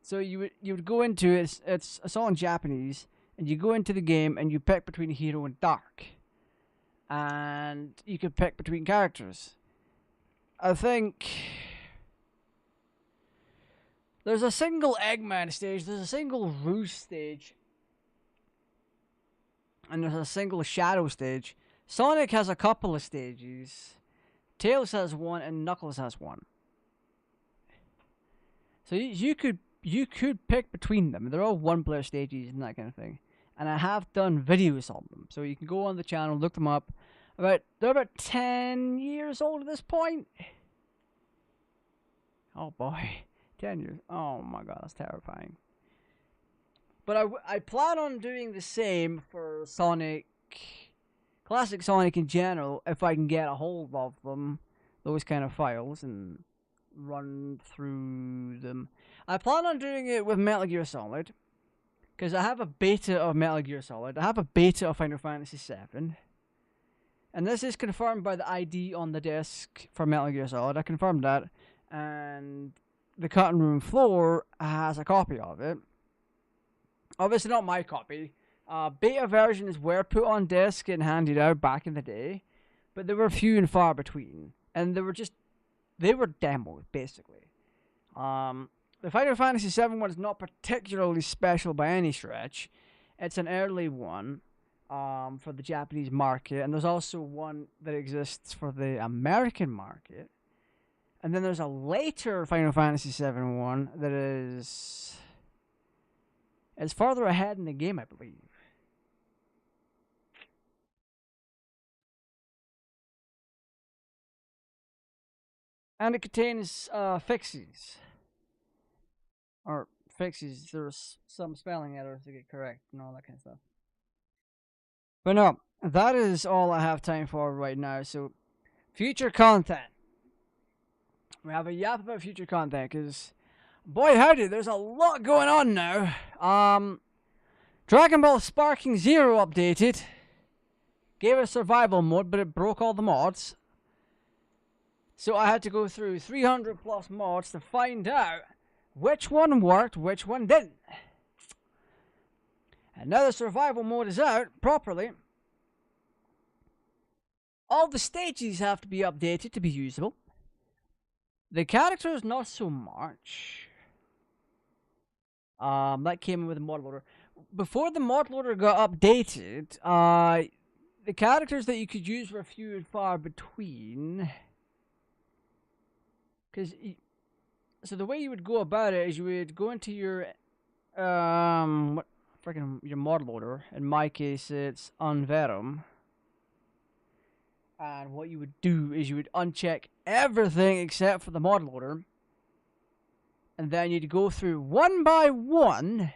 So you would go into it, it's all in Japanese, and you go into the game and you pick between Hero and Dark. And you can pick between characters. I think there's a single Eggman stage, there's a single Rouge stage, and there's a single Shadow stage. Sonic has a couple of stages. Tails has one, and Knuckles has one. So you could pick between them. They're all one-player stages and that kind of thing. And I have done videos on them, so you can go on the channel, look them up. They're about 10 years old at this point. Oh boy, 10 years. Oh my god, that's terrifying. But I plan on doing the same for Sonic, classic Sonic in general, if I can get a hold of them, those kind of files, and run through them. I plan on doing it with Metal Gear Solid, because I have a beta of Metal Gear Solid. I have a beta of Final Fantasy VII. And this is confirmed by the ID on the disc for Metal Gear Solid. I confirmed that. And the cutting room floor has a copy of it. Obviously not my copy. Beta versions were put on disc and handed out back in the day. But they were few and far between. And they were demos, basically. The Final Fantasy VII one is not particularly special by any stretch. It's an early one for the Japanese market, and there's also one that exists for the American market. And then there's a later Final Fantasy VII one that is farther ahead in the game, I believe. And it contains fixes. Or fixes, there's some spelling errors to get correct and all that kind of stuff. But no, that is all I have time for right now. So, future content. We have a yap about future content because, boy howdy, there's a lot going on now. Dragon Ball Sparking Zero updated. Gave it survival mode, but it broke all the mods. So I had to go through 300 plus mods to find out which one worked, which one didn't. And now the survival mode is out properly. All the stages have to be updated to be usable. The characters, not so much. That came in with the mod loader. Before the mod loader got updated, the characters that you could use were few and far between. So the way you would go about it is you would go into your your mod loader. In my case, it's Unverum. And what you would do is you would uncheck everything except for the mod loader. And then you'd go through one by one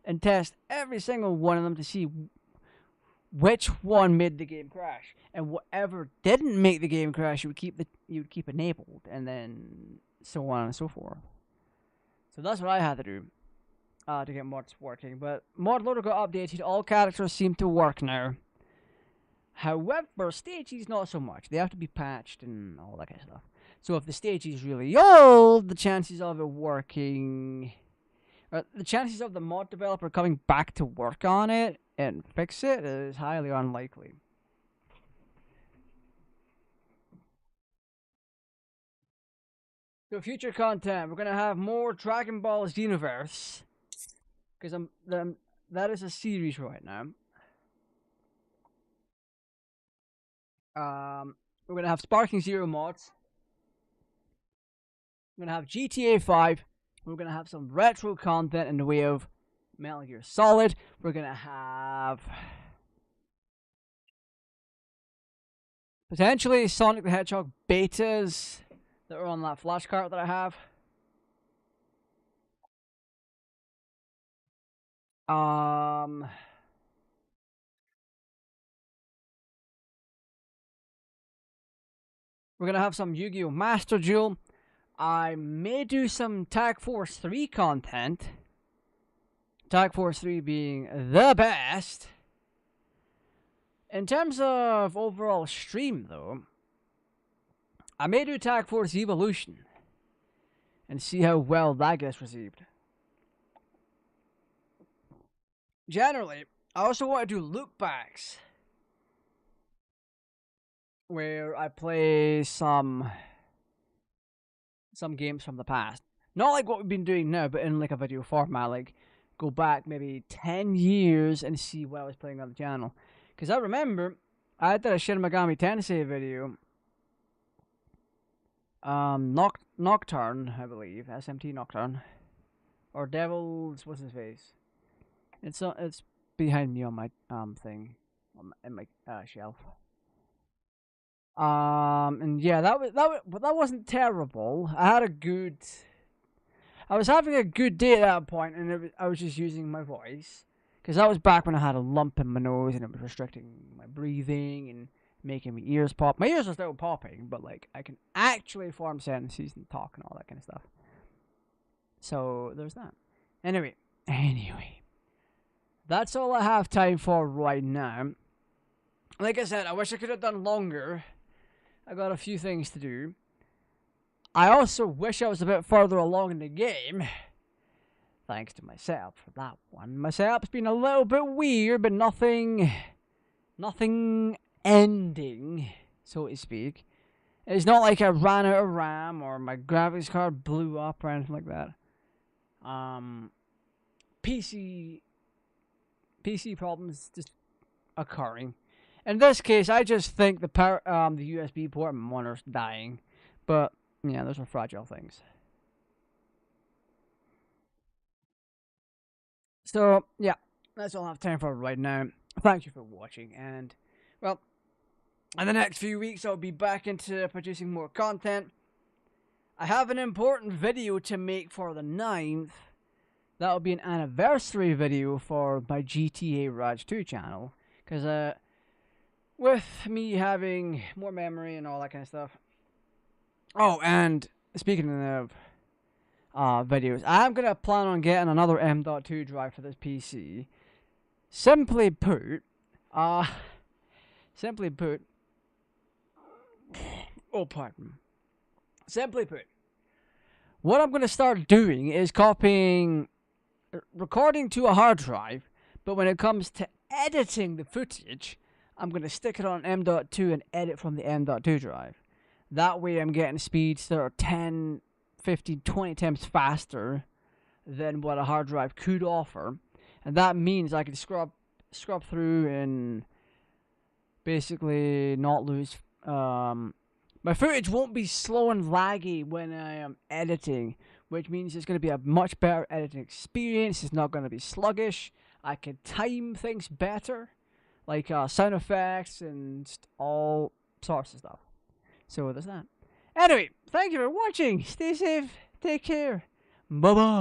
and test every single one of them to see which one made the game crash. And whatever didn't make the game crash, you would keep enabled, and then so on and so forth. So that's what I had to do to get mods working. But mod loader got updated. All characters seem to work now. However, stages not so much. They have to be patched and all that kind of stuff. So if the stage is really old, the chances of it working, the chances of the mod developer coming back to work on it and fix it is highly unlikely. So future content, we're gonna have more Dragon Ball Xenoverse, because that is a series right now. We're gonna have Sparking Zero mods. We're gonna have GTA 5. We're gonna have some retro content in the way of Metal Gear Solid. We're gonna have potentially Sonic the Hedgehog betas that are on that flashcard that I have. We're gonna have some Yu-Gi-Oh! Master Duel. I may do some Tag Force 3 content. Tag Force 3 being the best. In terms of overall stream, though, I may do Tag Force Evolution and see how well that gets received. Generally, I also want to do loopbacks, where I play some games from the past. Not like what we've been doing now, but in like a video format, like go back maybe 10 years and see what I was playing on the channel. Because I remember, I did a Shin Megami Tensei video. Nocturne, I believe. SMT Nocturne. Or Devil's, what's his face? It's behind me on my thing. In my shelf. And yeah, that wasn't terrible. I was having a good day at that point, and I was just using my voice, because that was back when I had a lump in my nose and it was restricting my breathing and making my ears pop. My ears are still popping, but like I can actually form sentences and talk and all that kind of stuff. So there's that. Anyway, that's all I have time for right now. Like I said, I wish I could have done longer. I got a few things to do. I also wish I was a bit further along in the game. Thanks to my setup for that one. My setup's been a little bit weird, but nothing ending, so to speak. It's not like I ran out of RAM or my graphics card blew up or anything like that. PC problems just occurring. In this case, I just think the USB port monitor's dying. But yeah, those are fragile things. So yeah, that's all I have time for right now. Thank you for watching, and well, in the next few weeks I'll be back into producing more content. I have an important video to make for the 9th. That'll be an anniversary video for my GTA 2 channel. Because, with me having more memory and all that kind of stuff. Oh, and speaking of videos, I'm going to plan on getting another M.2 drive for this PC. Simply put, oh, pardon. Simply put, what I'm going to start doing is recording to a hard drive, but when it comes to editing the footage, I'm going to stick it on M.2 and edit from the M.2 drive. That way I'm getting speeds that are 10, 15, 20 times faster than what a hard drive could offer. And that means I can scrub through and basically not lose... my footage won't be slow and laggy when I am editing, which means it's going to be a much better editing experience. It's not going to be sluggish. I can time things better, like sound effects and all sorts of stuff. So there's that. Anyway, thank you for watching. Stay safe. Take care. Bye-bye.